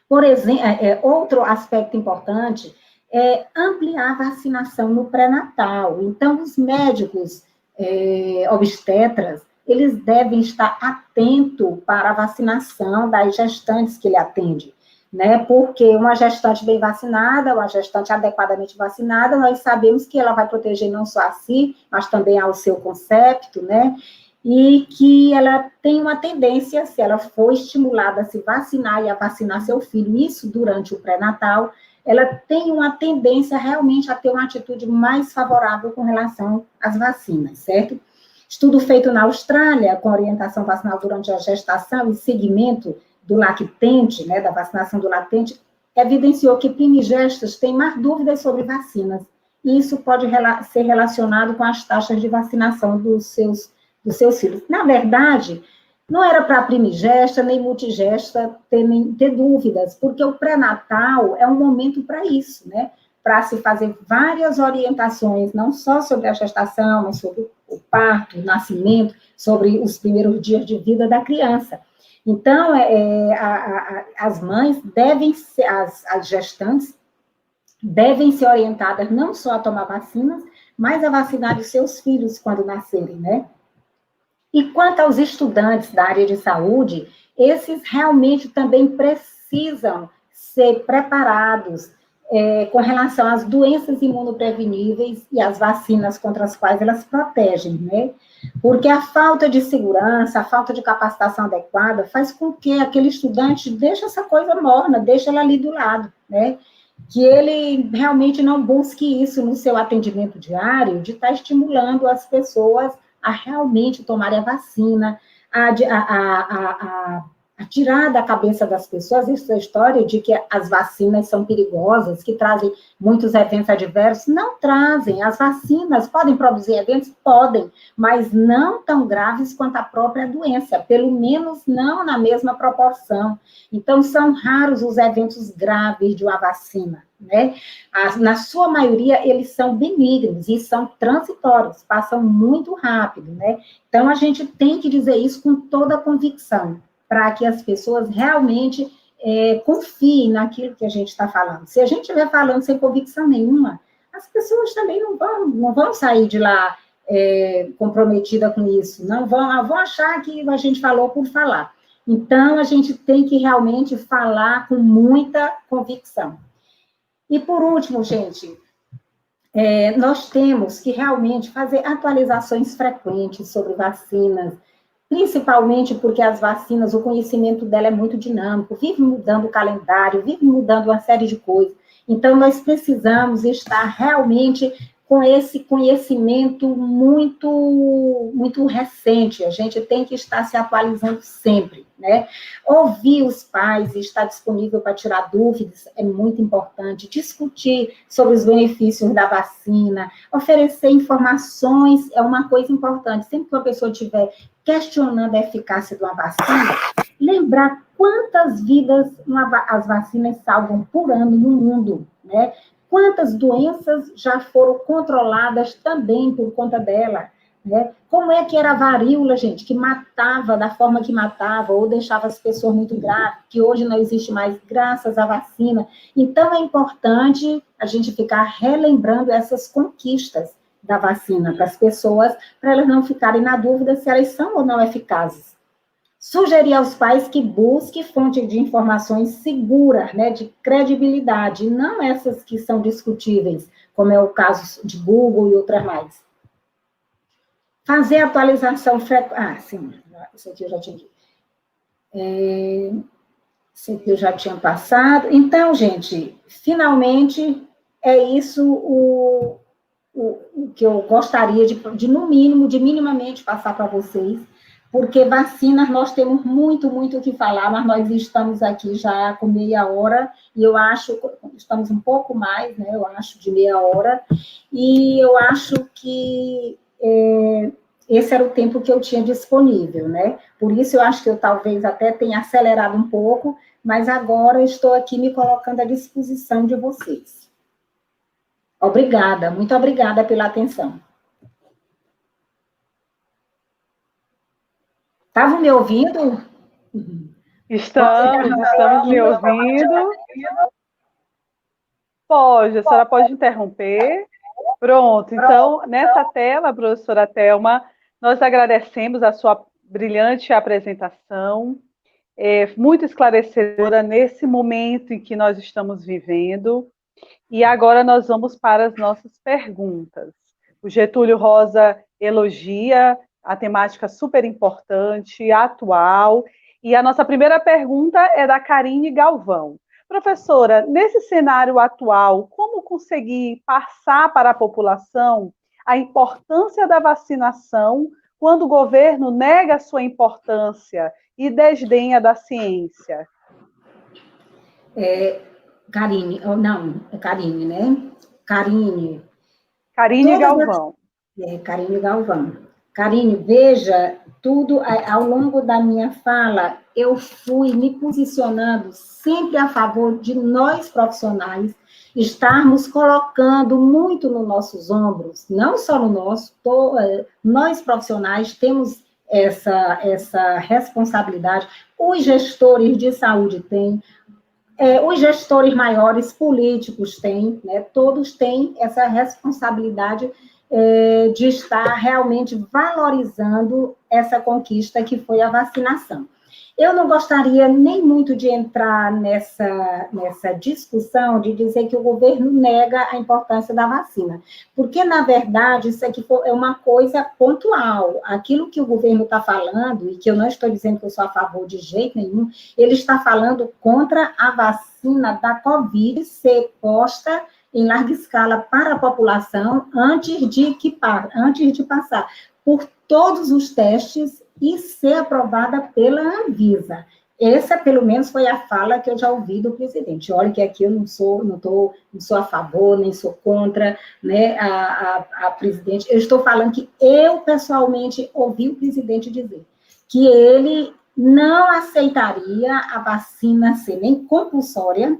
Por exemplo, outro aspecto importante é ampliar a vacinação no pré-natal. Então, os médicos obstetras, eles devem estar atentos para a vacinação das gestantes que ele atende, né? Porque uma gestante bem vacinada, uma gestante adequadamente vacinada, nós sabemos que ela vai proteger não só a si, mas também ao seu concepto, né? E que ela tem uma tendência, se ela for estimulada a se vacinar e a vacinar seu filho, isso durante o pré-natal, ela tem uma tendência realmente a ter uma atitude mais favorável com relação às vacinas, certo? Estudo feito na Austrália, com orientação vacinal durante a gestação e seguimento do lactente, né, da vacinação do lactente, evidenciou que primigestas têm mais dúvidas sobre vacinas. E isso pode ser relacionado com as taxas de vacinação dos seus filhos. Na verdade, não era para primigesta nem multigesta ter dúvidas, porque o pré-natal é um momento para isso, né? Para se fazer várias orientações, não só sobre a gestação, mas sobre o parto, o nascimento, sobre os primeiros dias de vida da criança. Então, as mães devem ser, as gestantes, devem ser orientadas não só a tomar vacinas, mas a vacinar os seus filhos quando nascerem, né? E quanto aos estudantes da área de saúde, esses realmente também precisam ser preparados com relação às doenças imunopreveníveis e às vacinas contra as quais elas protegem, né? Porque a falta de segurança, a falta de capacitação adequada faz com que aquele estudante deixe essa coisa morna, deixe ela ali do lado, né? Que ele realmente não busque isso no seu atendimento diário, de estar estimulando as pessoas a realmente tomarem a vacina, a tirar da cabeça das pessoas essa história de que as vacinas são perigosas, que trazem muitos eventos adversos. Não trazem. As vacinas podem produzir eventos? Podem, mas não tão graves quanto a própria doença, pelo menos não na mesma proporção. Então, são raros os eventos graves de uma vacina, né? Na sua maioria, eles são benignos e são transitórios, passam muito rápido, né? Então, a gente tem que dizer isso com toda a convicção, para que as pessoas realmente confiem naquilo que a gente está falando. Se a gente estiver falando sem convicção nenhuma, as pessoas também não vão sair de lá comprometida com isso, não vão achar que a gente falou por falar. Então, a gente tem que realmente falar com muita convicção. E, por último, gente, nós temos que realmente fazer atualizações frequentes sobre vacinas, principalmente porque as vacinas, o conhecimento dela é muito dinâmico, vive mudando o calendário, vive mudando uma série de coisas. Então, nós precisamos estar realmente com esse conhecimento muito, muito recente. A gente tem que estar se atualizando sempre, né? Ouvir os pais e estar disponível para tirar dúvidas é muito importante. Discutir sobre os benefícios da vacina, oferecer informações é uma coisa importante. Sempre que uma pessoa estiver questionando a eficácia de uma vacina, lembrar quantas vidas as vacinas salvam por ano no mundo, né? Quantas doenças já foram controladas também por conta dela, né? Como é que era a varíola, gente, que matava da forma que matava, ou deixava as pessoas muito graves, que hoje não existe mais, graças à vacina. Então, é importante a gente ficar relembrando essas conquistas da vacina para as pessoas, para elas não ficarem na dúvida se elas são ou não eficazes. Sugerir aos pais que busquem fonte de informações seguras, né, de credibilidade, e não essas que são discutíveis, como é o caso de Google e outras mais. Fazer atualização frequente. Sim, isso aqui eu já tinha dito. Isso aqui eu já tinha passado. Então, gente, finalmente, é isso o que eu gostaria de, no mínimo, de minimamente passar para vocês, porque vacinas nós temos muito, muito o que falar, mas nós estamos aqui já com meia hora, e eu acho, estamos um pouco mais, né, eu acho, de meia hora, e eu acho que esse era o tempo que eu tinha disponível, né, por isso eu acho que eu talvez até tenha acelerado um pouco, mas agora estou aqui me colocando à disposição de vocês. Obrigada, muito obrigada pela atenção. Estavam me ouvindo? Estamos lhe ouvindo. Pode, a senhora pode interromper. Pronto, então, nessa tela, professora Thelma, nós agradecemos a sua brilhante apresentação, muito esclarecedora nesse momento em que nós estamos vivendo. E agora nós vamos para as nossas perguntas. O Getúlio Rosa elogia a temática super importante, atual, e a nossa primeira pergunta é da Karine Galvão. Professora, nesse cenário atual, como conseguir passar para a população a importância da vacinação quando o governo nega a sua importância e desdenha da ciência? Karine, não, é Karine, né? Karine Galvão. Karine Galvão. Karine, veja, tudo ao longo da minha fala, eu fui me posicionando sempre a favor de nós profissionais estarmos colocando muito nos nossos ombros, não só no nosso, nós profissionais temos essa responsabilidade, os gestores de saúde têm, os gestores maiores, políticos têm, né, todos têm essa responsabilidade de estar realmente valorizando essa conquista que foi a vacinação. Eu não gostaria nem muito de entrar nessa discussão de dizer que o governo nega a importância da vacina, porque, na verdade, isso aqui é uma coisa pontual. Aquilo que o governo está falando, e que eu não estou dizendo que eu sou a favor de jeito nenhum, ele está falando contra a vacina da Covid ser posta em larga escala para a população antes de passar por todos os testes e ser aprovada pela Anvisa. Essa, pelo menos, foi a fala que eu já ouvi do presidente. Olha que aqui eu não sou a favor, nem sou contra, né, a presidente. Eu estou falando que eu, pessoalmente, ouvi o presidente dizer que ele não aceitaria a vacina ser nem compulsória,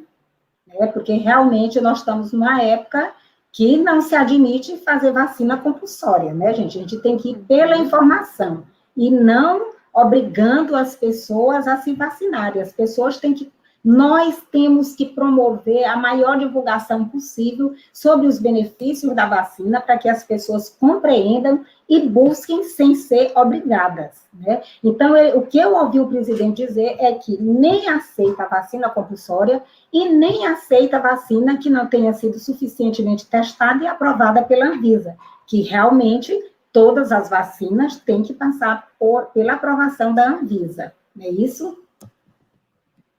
né, porque realmente nós estamos numa época que não se admite fazer vacina compulsória, né, gente? A gente tem que ir pela informação e não obrigando as pessoas a se vacinarem. As pessoas têm que... Nós temos que promover a maior divulgação possível sobre os benefícios da vacina para que as pessoas compreendam e busquem sem ser obrigadas, né? Então, o que eu ouvi o presidente dizer é que nem aceita a vacina compulsória e nem aceita a vacina que não tenha sido suficientemente testada e aprovada pela Anvisa, que realmente todas as vacinas têm que passar pela aprovação da Anvisa, não é isso?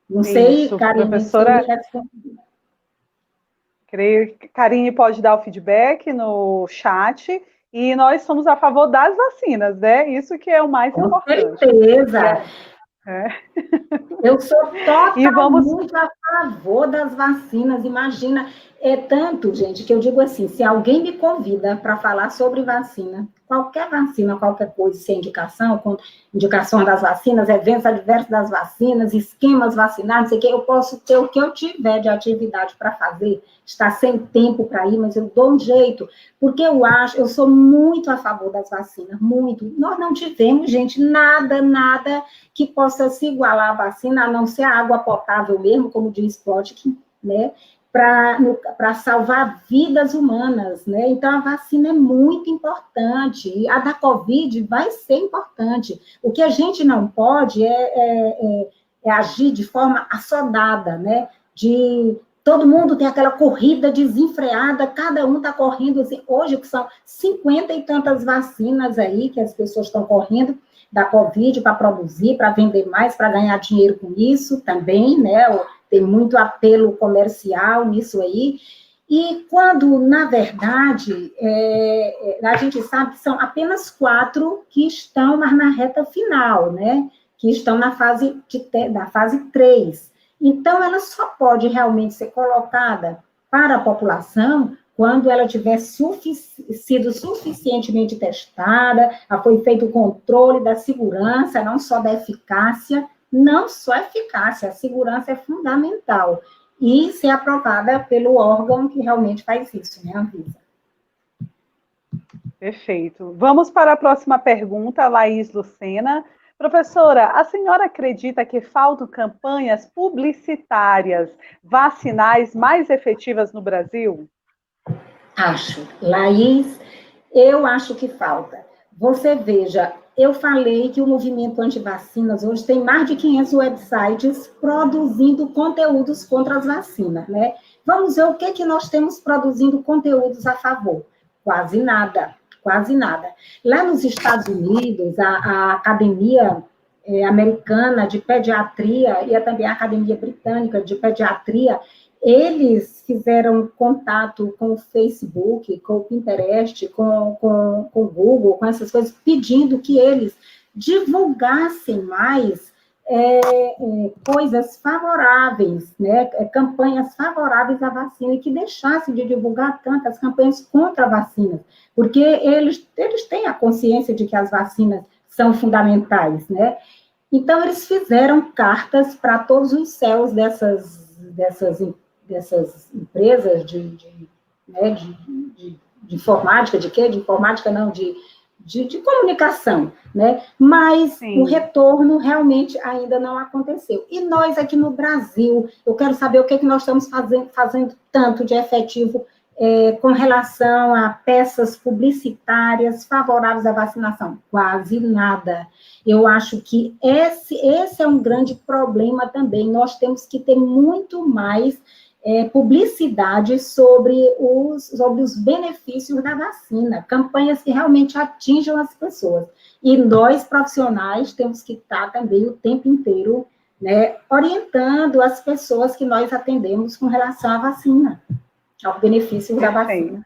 Não sei, Karine, professora, creio que Karine pode dar o feedback no chat, e nós somos a favor das vacinas, né? Isso que é o mais importante. Com certeza. Eu sou totalmente a favor das vacinas, imagina, é tanto, gente, que eu digo assim, se alguém me convida para falar sobre vacina, qualquer coisa, sem indicação das vacinas, eventos adversos das vacinas, esquemas vacinais, não sei o que, eu posso ter o que eu tiver de atividade para fazer, estar sem tempo para ir, mas eu dou um jeito, porque eu sou muito a favor das vacinas, muito. Nós não tivemos, gente, nada que possa se igualar à vacina, a não ser a água potável mesmo, como diz Plotkin, né, para salvar vidas humanas, né? Então, a vacina é muito importante, e a da Covid vai ser importante. O que a gente não pode é agir de forma assodada, né? De todo mundo tem aquela corrida desenfreada, cada um está correndo, assim, hoje que são 50 e tantas vacinas aí que as pessoas estão correndo da Covid para produzir, para vender mais, para ganhar dinheiro com isso também, né? Tem muito apelo comercial nisso aí, e quando, na verdade, a gente sabe que são apenas 4 que estão na reta final, né? Que estão na fase 3. Então, ela só pode realmente ser colocada para a população quando ela tiver sido suficientemente testada, foi feito o controle da segurança, não só da eficácia, a segurança é fundamental, e ser aprovada pelo órgão que realmente faz isso, né, Anvisa? Perfeito. Vamos para a próxima pergunta, Laís Lucena. Professora, a senhora acredita que faltam campanhas publicitárias vacinais mais efetivas no Brasil? Acho. Laís, eu acho que falta. Você veja, eu falei que o movimento anti-vacinas hoje tem mais de 500 websites produzindo conteúdos contra as vacinas, né? Vamos ver o que nós temos produzindo conteúdos a favor. Quase nada. Lá nos Estados Unidos, a Academia Americana de Pediatria e também a Academia Britânica de Pediatria, eles fizeram contato com o Facebook, com o Pinterest, com o Google, com essas coisas, pedindo que eles divulgassem mais coisas favoráveis, né, campanhas favoráveis à vacina, e que deixassem de divulgar tantas campanhas contra a vacina, porque eles têm a consciência de que as vacinas são fundamentais, né? Então, eles fizeram cartas para todos os céus dessas empresas de informática, de informática não, de comunicação, né? Mas Sim. O retorno realmente ainda não aconteceu. E nós aqui no Brasil, eu quero saber o que nós estamos fazendo tanto de efetivo com relação a peças publicitárias favoráveis à vacinação? Quase nada. Eu acho que esse é um grande problema também. Nós temos que ter muito mais publicidade sobre os benefícios da vacina, campanhas que realmente atinjam as pessoas. E nós, profissionais, temos que estar também o tempo inteiro, né, orientando as pessoas que nós atendemos com relação à vacina, ao benefício da vacina.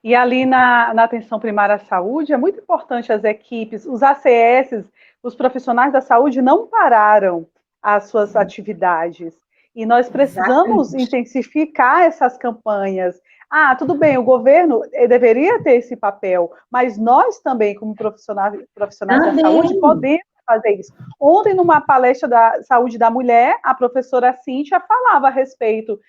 E ali na atenção primária à saúde, é muito importante as equipes, os ACS, os profissionais da saúde não pararam as suas atividades. E nós precisamos intensificar essas campanhas. Ah, tudo bem, o governo deveria ter esse papel, mas nós também, como profissionais da saúde, podemos fazer isso. Ontem, numa palestra da saúde da mulher, a professora Cíntia falava a respeito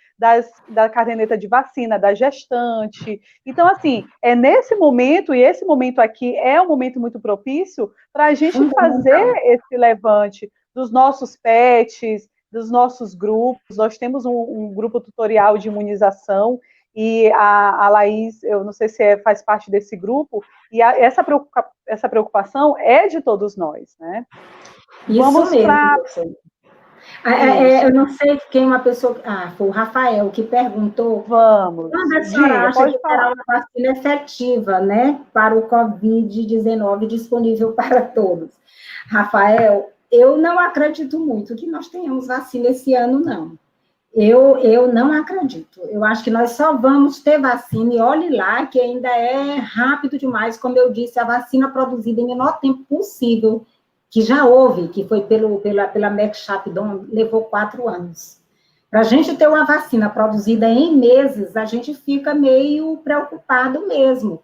da caderneta de vacina, da gestante. Então, assim, é nesse momento, e esse momento aqui é um momento muito propício para a gente fazer esse levante dos nossos pets, dos nossos grupos. Nós temos um grupo tutorial de imunização, e a Laís, eu não sei se faz parte desse grupo, e essa preocupação é de todos nós, né? Isso vamos mesmo. Eu não sei quem uma pessoa... foi o Rafael que perguntou... Vamos. Quando a senhora acha que terá uma vacina efetiva, né, para o Covid-19 disponível para todos? Rafael, eu não acredito muito que nós tenhamos vacina esse ano, não. Eu não acredito. Eu acho que nós só vamos ter vacina, e olhe lá que ainda é rápido demais, como eu disse, a vacina produzida em menor tempo possível, que já houve, que foi pela Merck Sharp Dohme, levou 4 anos. Para a gente ter uma vacina produzida em meses, a gente fica meio preocupado mesmo.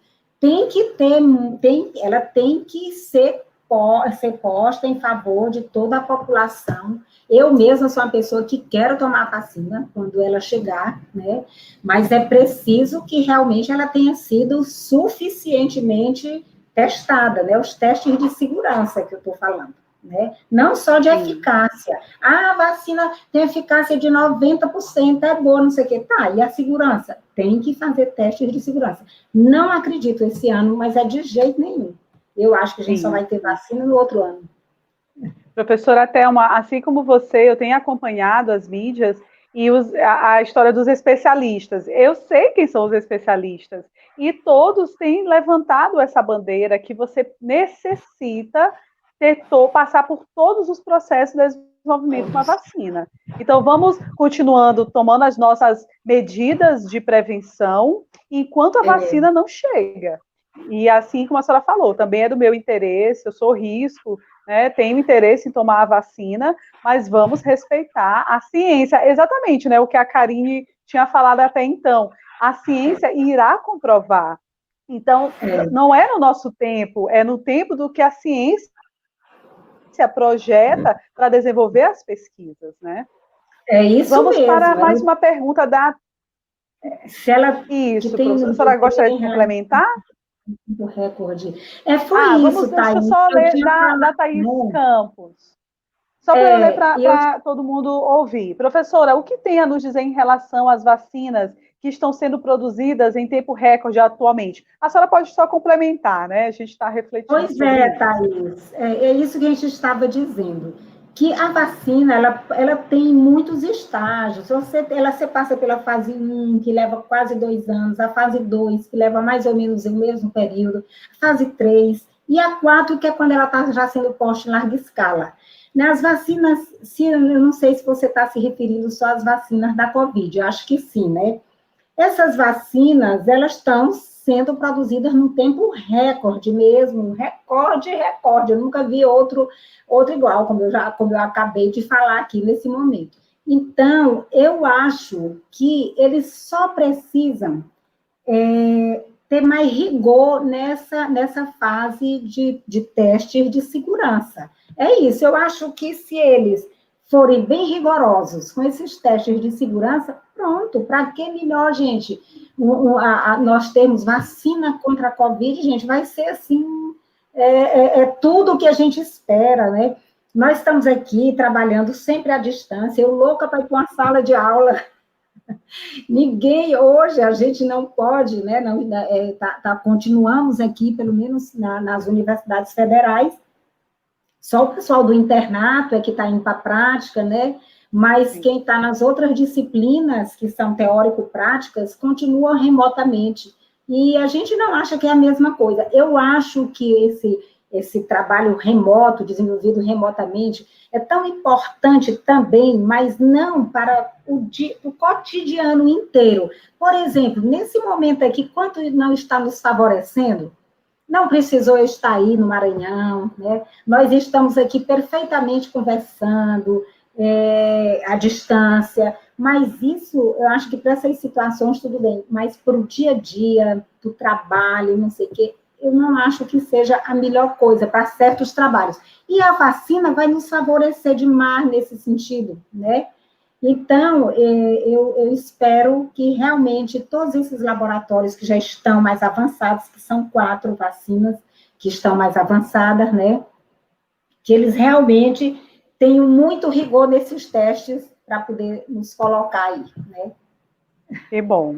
Ela tem que ser posta em favor de toda a população. Eu mesma sou uma pessoa que quero tomar a vacina quando ela chegar, né? Mas é preciso que realmente ela tenha sido suficientemente testada, né? Os testes de segurança que eu estou falando, né? Não só de eficácia. A vacina tem eficácia de 90%, é boa, não sei o quê. Tá, e a segurança? Tem que fazer testes de segurança. Não acredito esse ano, mas é de jeito nenhum. Eu acho que a gente só vai ter vacina no outro ano. Professora Thelma, assim como você, eu tenho acompanhado as mídias e a história dos especialistas. Eu sei quem são os especialistas, e todos têm levantado essa bandeira que você necessita passar por todos os processos de desenvolvimento de uma vacina. Então, vamos continuando tomando as nossas medidas de prevenção enquanto a vacina não chega. E assim como a senhora falou, também é do meu interesse, eu sou risco, né, tenho interesse em tomar a vacina, mas vamos respeitar a ciência, exatamente, né, o que a Karine tinha falado até então. A ciência irá comprovar. Então, não é no nosso tempo, é no tempo do que a ciência projeta para desenvolver as pesquisas, né? É isso vamos mesmo. Para mais uma pergunta da... Se ela... Isso, professora, a senhora gostaria de complementar? Do recorde. Foi isso, Thaís. Deixa eu só ler da Thaís Campos. Só para eu ler para todo mundo ouvir. Professora, o que tem a nos dizer em relação às vacinas que estão sendo produzidas em tempo recorde atualmente? A senhora pode só complementar, né? A gente está refletindo. Pois é, Thaís. É isso que a gente estava dizendo. Que a vacina, ela tem muitos estágios. Você passa pela fase 1, que leva quase 2 anos, a fase 2, que leva mais ou menos o mesmo período, a fase 3, e a 4, que é quando ela está já sendo posta em larga escala. As vacinas, eu não sei se você está se referindo só às vacinas da Covid, eu acho que sim, né? Essas vacinas, elas estão sendo produzidas num tempo recorde mesmo, recorde. Eu nunca vi outro igual, como eu acabei de falar aqui nesse momento. Então, eu acho que eles só precisam ter mais rigor nessa fase de testes de segurança. É isso, eu acho que se eles forem bem rigorosos com esses testes de segurança, pronto, para que melhor, gente? Nós temos vacina contra a Covid, gente, vai ser assim, tudo o que a gente espera, né? Nós estamos aqui trabalhando sempre à distância, eu louca para ir para uma sala de aula, Ninguém, hoje, a gente não pode, né, continuamos aqui, pelo menos nas universidades federais, só o pessoal do internato é que está indo para a prática, né, mas Sim. quem está nas outras disciplinas, que são teórico-práticas, continua remotamente. E a gente não acha que é a mesma coisa. Eu acho que esse trabalho remoto, desenvolvido remotamente, é tão importante também, mas não para o cotidiano inteiro. Por exemplo, nesse momento aqui, quanto não está nos favorecendo? Não precisou eu estar aí no Maranhão, né? Nós estamos aqui perfeitamente conversando, à distância, mas isso, eu acho que para essas situações tudo bem, mas para o dia a dia, do trabalho, não sei o quê, eu não acho que seja a melhor coisa para certos trabalhos. E a vacina vai nos favorecer demais nesse sentido, né? Então, eu espero que realmente todos esses laboratórios que já estão mais avançados, que são 4 vacinas que estão mais avançadas, né? Que eles realmente tenham muito rigor nesses testes para poder nos colocar aí, né? Que bom.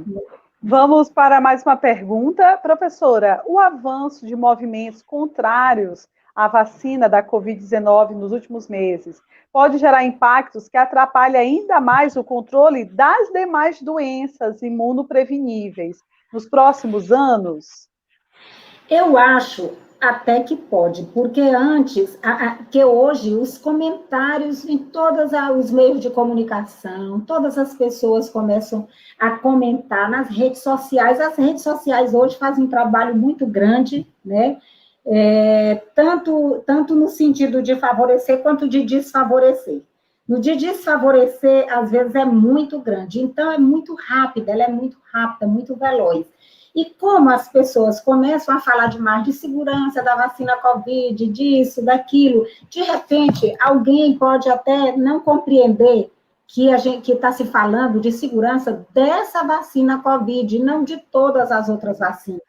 Vamos para mais uma pergunta. Professora, o avanço de movimentos contrários à vacina da Covid-19 nos últimos meses pode gerar impactos que atrapalhem ainda mais o controle das demais doenças imunopreveníveis nos próximos anos? Eu acho até que pode, porque antes, que hoje os comentários em todos os meios de comunicação, todas as pessoas começam a comentar nas redes sociais. As redes sociais hoje fazem um trabalho muito grande, né? Tanto no sentido de favorecer quanto de desfavorecer. No de desfavorecer, às vezes, é muito grande. Então, é muito rápida, ela é muito rápida, muito veloz. E como as pessoas começam a falar demais de segurança da vacina Covid, disso, daquilo, de repente, alguém pode até não compreender que a gente está se falando de segurança dessa vacina Covid, não de todas as outras vacinas.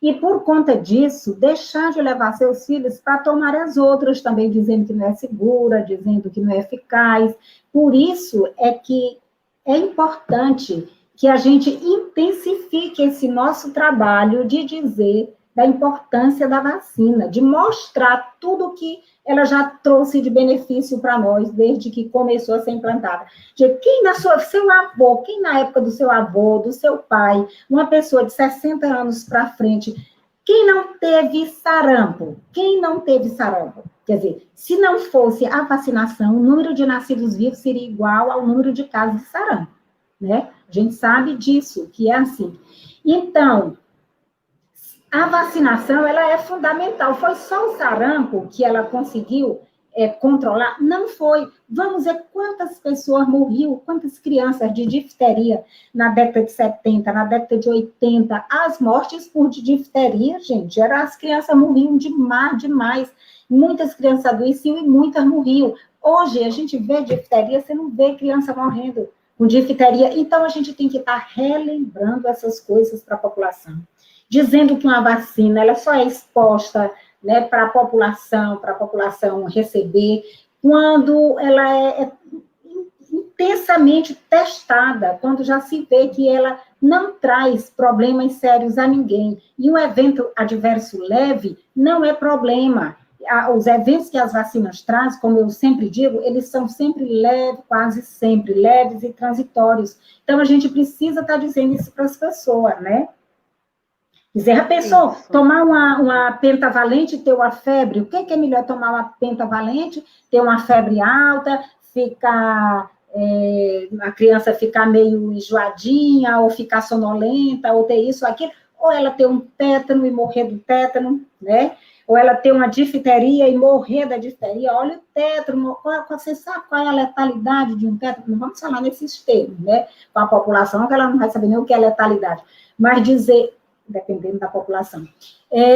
E, por conta disso, deixar de levar seus filhos para tomar as outras, também dizendo que não é segura, dizendo que não é eficaz. Por isso é que é importante que a gente intensifique esse nosso trabalho de dizer da importância da vacina, de mostrar tudo que ela já trouxe de benefício para nós, desde que começou a ser implantada. Quem seu avô, quem na época do seu avô, do seu pai, uma pessoa de 60 anos para frente, quem não teve sarampo? Quem não teve sarampo? Quer dizer, se não fosse a vacinação, o número de nascidos vivos seria igual ao número de casos de sarampo, né? A gente sabe disso, que é assim. Então, a vacinação, ela é fundamental. Foi só o sarampo que ela conseguiu controlar? Não foi. Vamos ver quantas pessoas morriam, quantas crianças de difteria na década de 70, na década de 80. As mortes por difteria, gente, as crianças morriam demais, demais. Muitas crianças adoeciam e muitas morriam. Hoje, a gente vê difteria, você não vê criança morrendo com difteria. Então, a gente tem que estar relembrando essas coisas para a população. Dizendo que uma vacina ela só é exposta, né, para a população receber, quando ela é intensamente testada, quando já se vê que ela não traz problemas sérios a ninguém. E um evento adverso leve não é problema. Os eventos que as vacinas trazem, como eu sempre digo, eles são sempre leves, quase sempre leves e transitórios. Então, a gente precisa estar dizendo isso para as pessoas, né? Dizer, a pessoa tomar uma pentavalente e ter uma febre, o que é melhor tomar uma pentavalente, ter uma febre alta, a criança ficar meio enjoadinha, ou ficar sonolenta, ou ter isso, aquilo, ou ela ter um tétano e morrer do tétano, né? Ou ela ter uma difteria e morrer da difteria. Olha o tétano, você sabe qual é a letalidade de um tétano? Não vamos falar nesses termos, né? Com a população, que ela não vai saber nem o que é letalidade. Mas dizer, dependendo da população.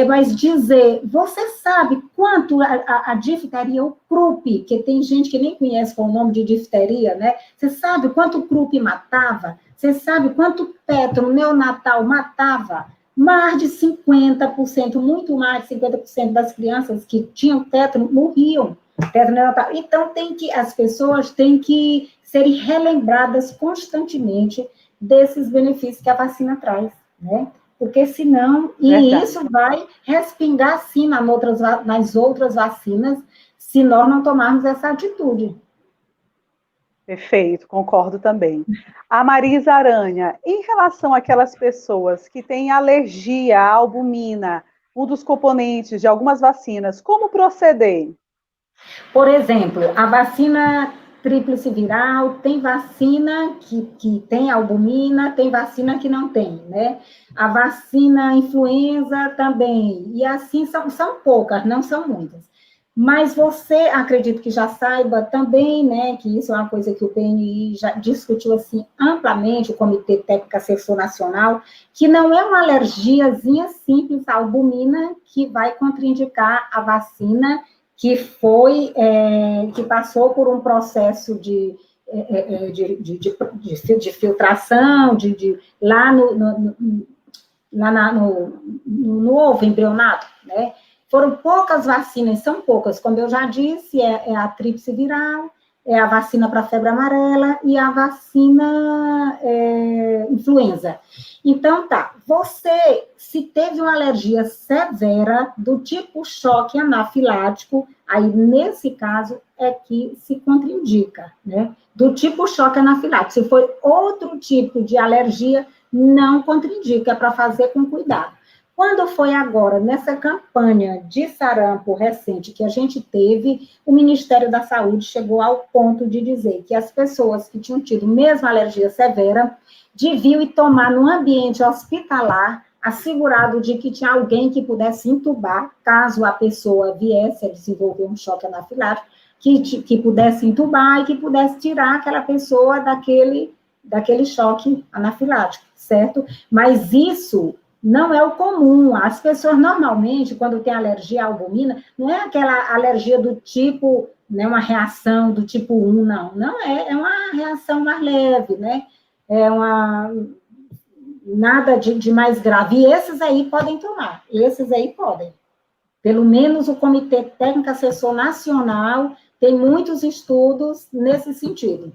Mas dizer, você sabe quanto a difteria, o croup, que tem gente que nem conhece com o nome de difteria, né? Você sabe quanto o croup matava? Você sabe quanto tétano neonatal matava? mais de 50%, muito mais de 50% das crianças que tinham tétano morriam. Tétano neonatal. Então, as pessoas têm que serem relembradas constantemente desses benefícios que a vacina traz, né? Porque senão, e isso vai respingar, sim, nas outras vacinas, se nós não tomarmos essa atitude. Perfeito, concordo também. A Marisa Aranha, em relação àquelas pessoas que têm alergia à albumina, um dos componentes de algumas vacinas, como proceder? Por exemplo, a vacina tríplice viral, tem vacina que tem albumina, tem vacina que não tem, né? A vacina influenza também, e assim são poucas, não são muitas. Mas você, acredito que já saiba também, né, que isso é uma coisa que o PNI já discutiu, assim, amplamente, o Comitê Técnico Assessor Nacional, que não é uma alergiazinha simples à albumina que vai contraindicar a vacina que passou por um processo de filtração, lá no ovo embrionato, né? Foram poucas vacinas, são poucas, como eu já disse, é a tríplice viral, é a vacina para febre amarela e a vacina influenza. Então, tá, você, se teve uma alergia severa do tipo choque anafilático, aí, nesse caso, é que se contraindica, né? Do tipo choque anafilático. Se foi outro tipo de alergia, não contraindica, é para fazer com cuidado. Quando foi agora, nessa campanha de sarampo recente que a gente teve, o Ministério da Saúde chegou ao ponto de dizer que as pessoas que tinham tido mesmo alergia severa deviam ir tomar no ambiente hospitalar, assegurado de que tinha alguém que pudesse intubar, caso a pessoa viesse a desenvolver um choque anafilático, que pudesse intubar e que pudesse tirar aquela pessoa daquele choque anafilático, certo? Mas isso não é o comum. As pessoas, normalmente, quando tem alergia à albumina, não é aquela alergia do tipo, né, uma reação do tipo 1, não. Não, é uma reação mais leve, né? Nada de mais grave. E esses aí podem tomar. Esses aí podem. Pelo menos o Comitê Técnico Assessor Nacional tem muitos estudos nesse sentido.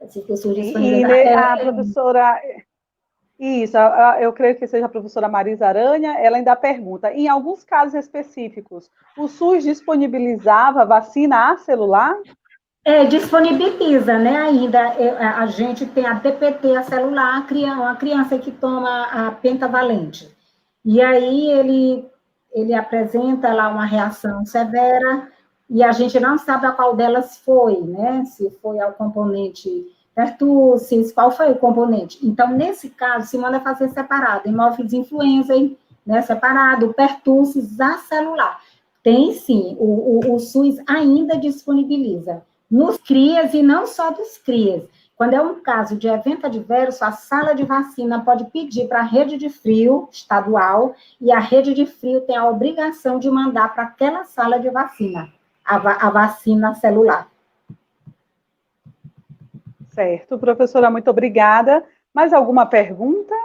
A professora... Isso, eu creio que seja a professora Marisa Aranha, ela ainda pergunta, em alguns casos específicos, o SUS disponibilizava vacina acelular? Disponibiliza, né, ainda, a gente tem a DPT acelular, uma criança que toma a pentavalente, e aí ele apresenta lá uma reação severa, e a gente não sabe a qual delas foi, né, se foi ao componente pertussis, qual foi o componente. Então, nesse caso, se manda fazer separado, hemófilis influenza, né, separado, pertussis acelular. Tem sim, o SUS ainda disponibiliza nos CRIAs e não só dos CRIAs. Quando é um caso de evento adverso, a sala de vacina pode pedir para a rede de frio estadual e a rede de frio tem a obrigação de mandar para aquela sala de vacina a vacina celular. Certo, professora, muito obrigada. Mais alguma pergunta?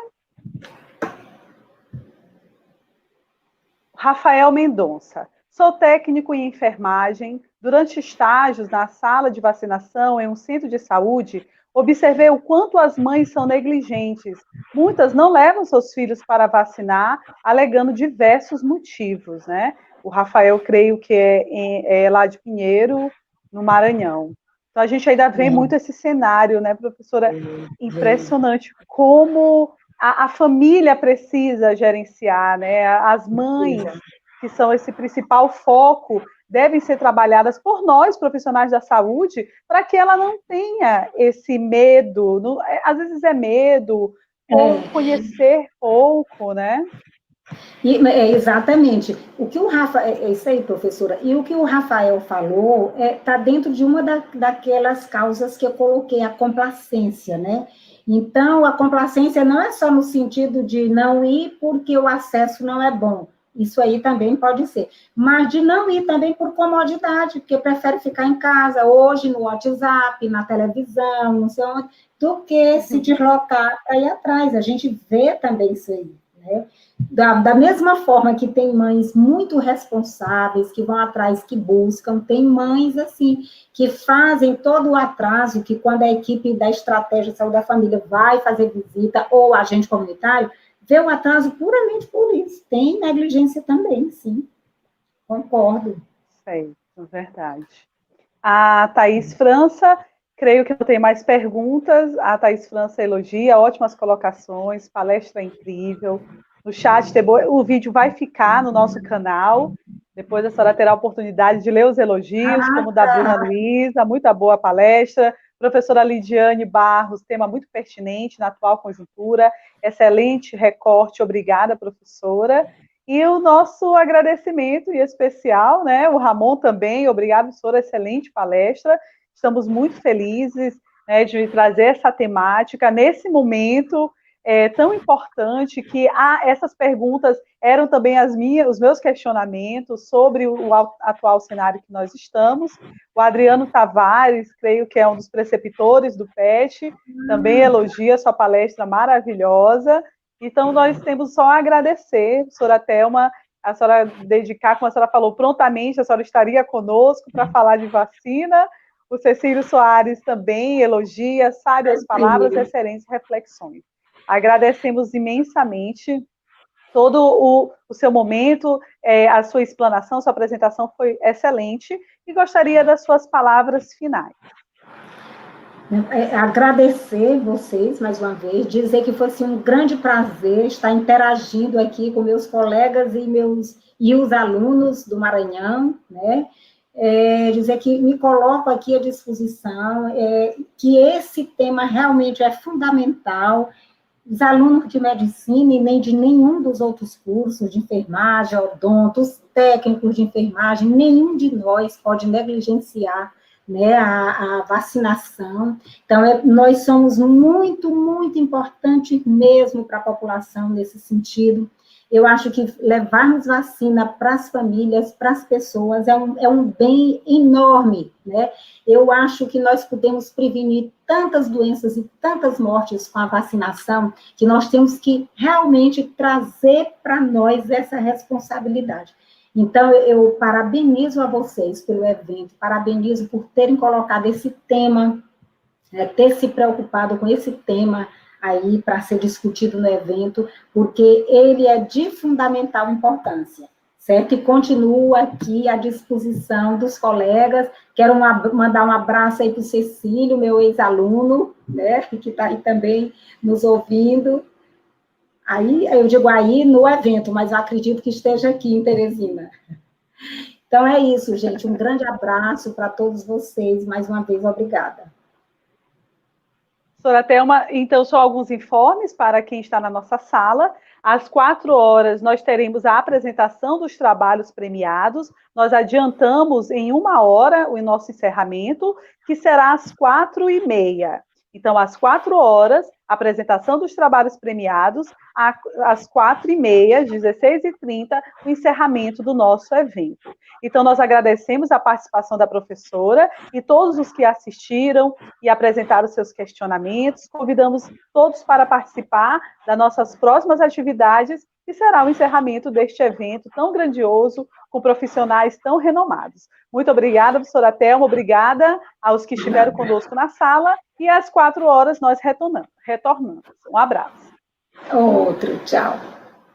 Rafael Mendonça. Sou técnico em enfermagem. Durante estágios na sala de vacinação em um centro de saúde, observei o quanto as mães são negligentes. Muitas não levam seus filhos para vacinar, alegando diversos motivos, né? O Rafael, creio que é lá de Pinheiro, no Maranhão. Então, a gente ainda vê muito esse cenário, né, professora? Impressionante como a família precisa gerenciar, né? As mães, que são esse principal foco, devem ser trabalhadas por nós, profissionais da saúde, para que ela não tenha esse medo, às vezes é medo, ou conhecer pouco, né? Exatamente. O que o Rafael, isso aí, professora, e o que o Rafael falou está dentro de uma daquelas causas que eu coloquei, a complacência, né? Então, a complacência não é só no sentido de não ir porque o acesso não é bom. Isso aí também pode ser. Mas de não ir também por comodidade, porque prefere ficar em casa, hoje no WhatsApp, na televisão, não sei onde, do que se deslocar para ir atrás. A gente vê também isso aí, né? Da mesma forma que tem mães muito responsáveis, que vão atrás, que buscam, tem mães, assim, que fazem todo o atraso, que quando a equipe da Estratégia de Saúde da Família vai fazer visita, ou agente comunitário, vê o atraso puramente por isso. Tem negligência também, sim. Concordo. Certo, verdade. A Thaís França, creio que não tem mais perguntas. A Thaís França elogia, ótimas colocações, palestra incrível. No chat, o vídeo vai ficar no nosso canal. Depois a senhora terá a oportunidade de ler os elogios, como o da Bruna Luiza, muita boa palestra. Professora Lidiane Barros, tema muito pertinente na atual conjuntura. Excelente recorte, obrigada, professora. E o nosso agradecimento em especial, né? O Ramon também, obrigado, professora, excelente palestra. Estamos muito felizes, né, de trazer essa temática nesse momento tão importante, que essas perguntas eram também os meus questionamentos sobre o atual cenário que nós estamos. O Adriano Tavares, creio que é um dos preceptores do PET, também elogia sua palestra maravilhosa. Então, nós temos só a agradecer, professora Thelma, a senhora dedicar, como a senhora falou, prontamente, a senhora estaria conosco para falar de vacina. O Cecílio Soares também elogia, sabe as palavras, excelentes reflexões. Agradecemos imensamente todo o seu momento, a sua explanação, sua apresentação foi excelente, e gostaria das suas palavras finais. Agradecer vocês, mais uma vez, dizer que foi assim, um grande prazer estar interagindo aqui com meus colegas e os alunos do Maranhão, né? Dizer que me coloco aqui à disposição, que esse tema realmente é fundamental. Os alunos de medicina e nem de nenhum dos outros cursos de enfermagem, odonto, os técnicos de enfermagem, nenhum de nós pode negligenciar, né, a vacinação. Então, nós somos muito, muito importantes mesmo para a população nesse sentido. Eu acho que levarmos vacina para as famílias, para as pessoas, é um bem enorme, né? Eu acho que nós podemos prevenir tantas doenças e tantas mortes com a vacinação, que nós temos que realmente trazer para nós essa responsabilidade. Então, eu parabenizo a vocês pelo evento, parabenizo por terem colocado esse tema, ter se preocupado com esse tema aí para ser discutido no evento, porque ele é de fundamental importância, certo? E continuo aqui à disposição dos colegas. Quero mandar um abraço aí para o Cecílio, meu ex-aluno, né, que está aí também nos ouvindo. Aí, eu digo aí no evento, mas eu acredito que esteja aqui em Teresina. Então, é isso, gente. Um grande abraço para todos vocês. Mais uma vez, obrigada. Professora Thelma, então, só alguns informes para quem está na nossa sala. Às 4h, nós teremos a apresentação dos trabalhos premiados. Nós adiantamos em 1h o nosso encerramento, que será às 4h30. Então, às 4h, apresentação dos trabalhos premiados, às 4h30, 16h30, o encerramento do nosso evento. Então, nós agradecemos a participação da professora e todos os que assistiram e apresentaram seus questionamentos. Convidamos todos para participar das nossas próximas atividades, que será o encerramento deste evento tão grandioso, com profissionais tão renomados. Muito obrigada, professora Thelma, obrigada aos que estiveram conosco na sala, e às 4h nós retornamos. Um abraço. Outro, tchau.